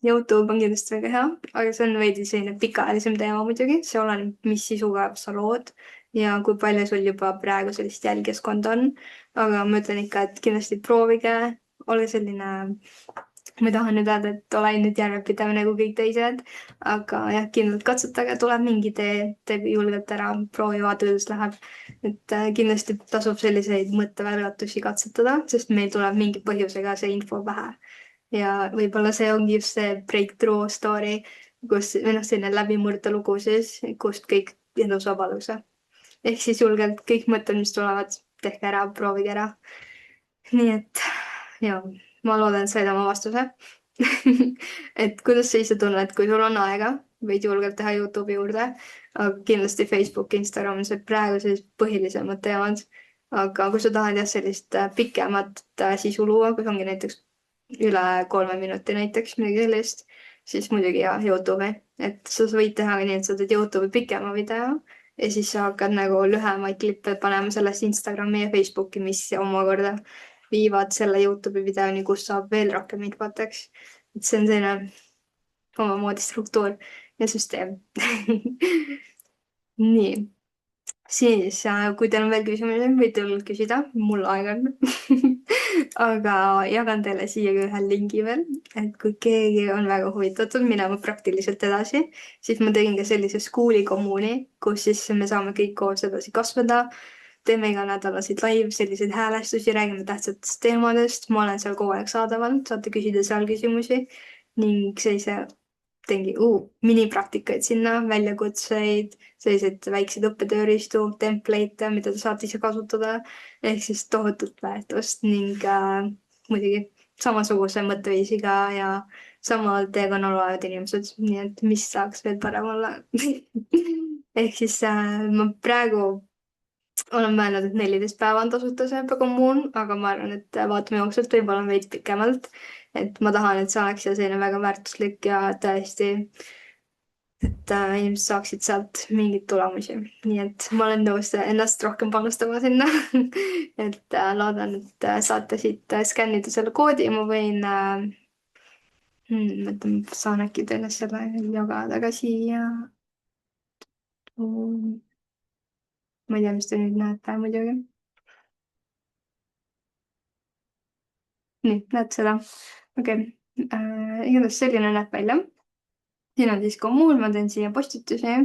YouTube on kindlasti väga hea, aga see on veidi selline pikaajalisem teema muidugi. See oleneb, mis sisuga sa lood ja kui palju sul juba praegu sellist jälgijaskonda on. Aga ma ütlen ikka, et kindlasti proovige, ole selline, ma ei taha nüüd öelda, et ole nüüd järjepidev nagu kõik teised, aga jah, kindlalt katsetage, tuleb mingi tee, teeb julgelt ära, proovi vaata, kuidas läheb. Et kindlasti tasub selliseid mõttevälgatusi katsetada, sest meil tuleb mingi põhjusega see info pähe. Ja võib-olla see ongi just see breakthrough story, kus selline läbimurde lugu siis, kust kõik endus vabaduse. Ehk siis julgelt kõik mõtted, mis tulevad, tehke ära, proovige ära. Nii et ja, ma loodan, et said oma vastuse. et kuidas sa ise tunned, kui sul on aega, võid julgelt teha YouTube'i juurde, aga kindlasti Facebook, Instagram on see praegu sellised põhilisemad teemad. Aga kui sa tahad jah sellist pikemat sisu luua, kus ongi näiteks üle 3 minuti näiteks midagi sellist, siis muidugi jah, YouTube'i. Et sa võid teha ka nii, et sa teed YouTube'i pikema video ja siis sa hakkad nagu lühemaid klippe panema sellest Instagrami ja Facebooki, mis omakorda viivad selle YouTube'i videoni, kus saab veel rohkem infot, eks. Et see on selline omamoodi struktuur ja süsteem. Nii. Siis, kui teil on veel küsimusi, võite julgelt küsida, mul aega on. aga jagan teile siia ühe lingi veel, et kui keegi on väga huvitatud minema praktiliselt edasi, siis ma tegin ka sellise school'i kommuuni, kus siis me saame kõik koos edasi kasvada. Teeme iganädalaseid live selliseid häälestusi, räägime tähtsatest teemadest. Ma olen seal kogu aeg saadaval, saate küsida seal küsimusi ning sellise teengi minipraktikaid sinna, väljakutseid, selliseid väikseid õppetööriistu, template'e, mida te saate ise kasutada. Ehk siis tohutut väärtust ning muidugi samasuguse mõtteviisiga ja samal teekonnal olevad inimesed. Nii et mis saaks veel parem olla. Ehk siis ma praegu olen mõelnud, et 14 päeva on tasuta see kommuun, aga ma arvan, et vaatame jooksvalt võib-olla veidi pikemalt. Et ma tahan, et see oleks selline väga väärtuslik ja tõesti, et inimesed saaksid sealt mingeid tulemusi. Nii et ma olen nõus ennast rohkem panustama sinna. et loodan, et saate siit skännida selle koodi. Ma võin, saan äkki teile selle jagada ka siia. Ma ei tea, mis te nüüd näete muidugi. Nii, näed seda. Okei. Igatahes selline näeb välja. Siin on siis kommuun, ma teen siia postitusi.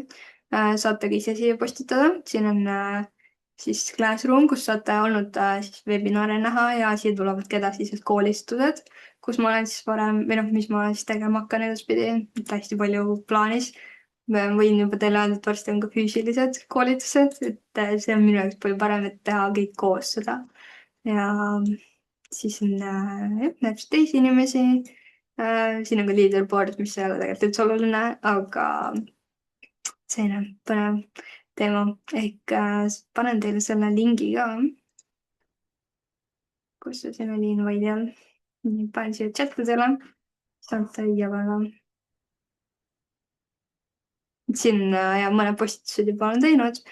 Saate ka ise siia postitada. Siin on siis Classroom, kus saate olnud siis webinaare näha ja siia tulevad ka edasised koolistused, kus ma olen siis varem, või mis ma siis tegema hakkan edaspidi. Hästi palju plaanis. Võin juba teile öelda, et varsti on ka füüsilised koolitused, et see on minu jaoks palju parem, et teha kõik koos seda. ja siis on jah, näeb teisi inimesi. Siin on ka leaderboard, mis ei ole tegelikult üldse oluline, aga selline põnev teema. Ehk panen teile selle lingi ka, kus see siin oli invide'i all. Nii, panen siia chat'i teile, saate jagada. Siin ja mõned postitused juba olen teinud,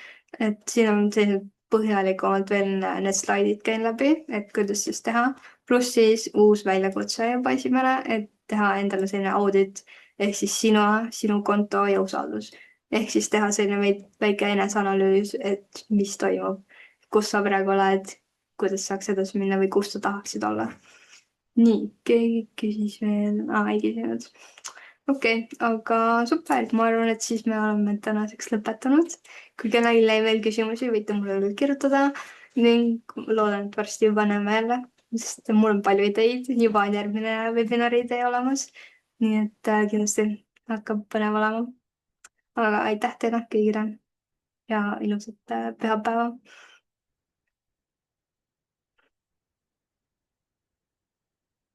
et siin on sellised põhjalikumalt veel need slaidid käin läbi, et kuidas siis teha. Pluss siis uus väljakutse juba esimene, et teha endale selline audit ehk siis sinu konto ja usaldus. Ehk siis teha selline väike eneseanalüüs, et mis toimub, kus sa praegu oled, kuidas saaks edasi minna või kus sa tahaksid olla. Nii, keegi küsis veel, ei küsinud. Okei, aga super, ma arvan, et siis me oleme tänaseks lõpetanud. Kui kellelgi jäi veel küsimusi, võite mulle veel kirjutada ning loodan, et varsti juba näeme jälle, sest mul on palju ideid, juba on järgmine webinari idee olemas. Nii et kindlasti hakkab põnev olema. Aga aitäh teile kõigile ja ilusat pühapäeva.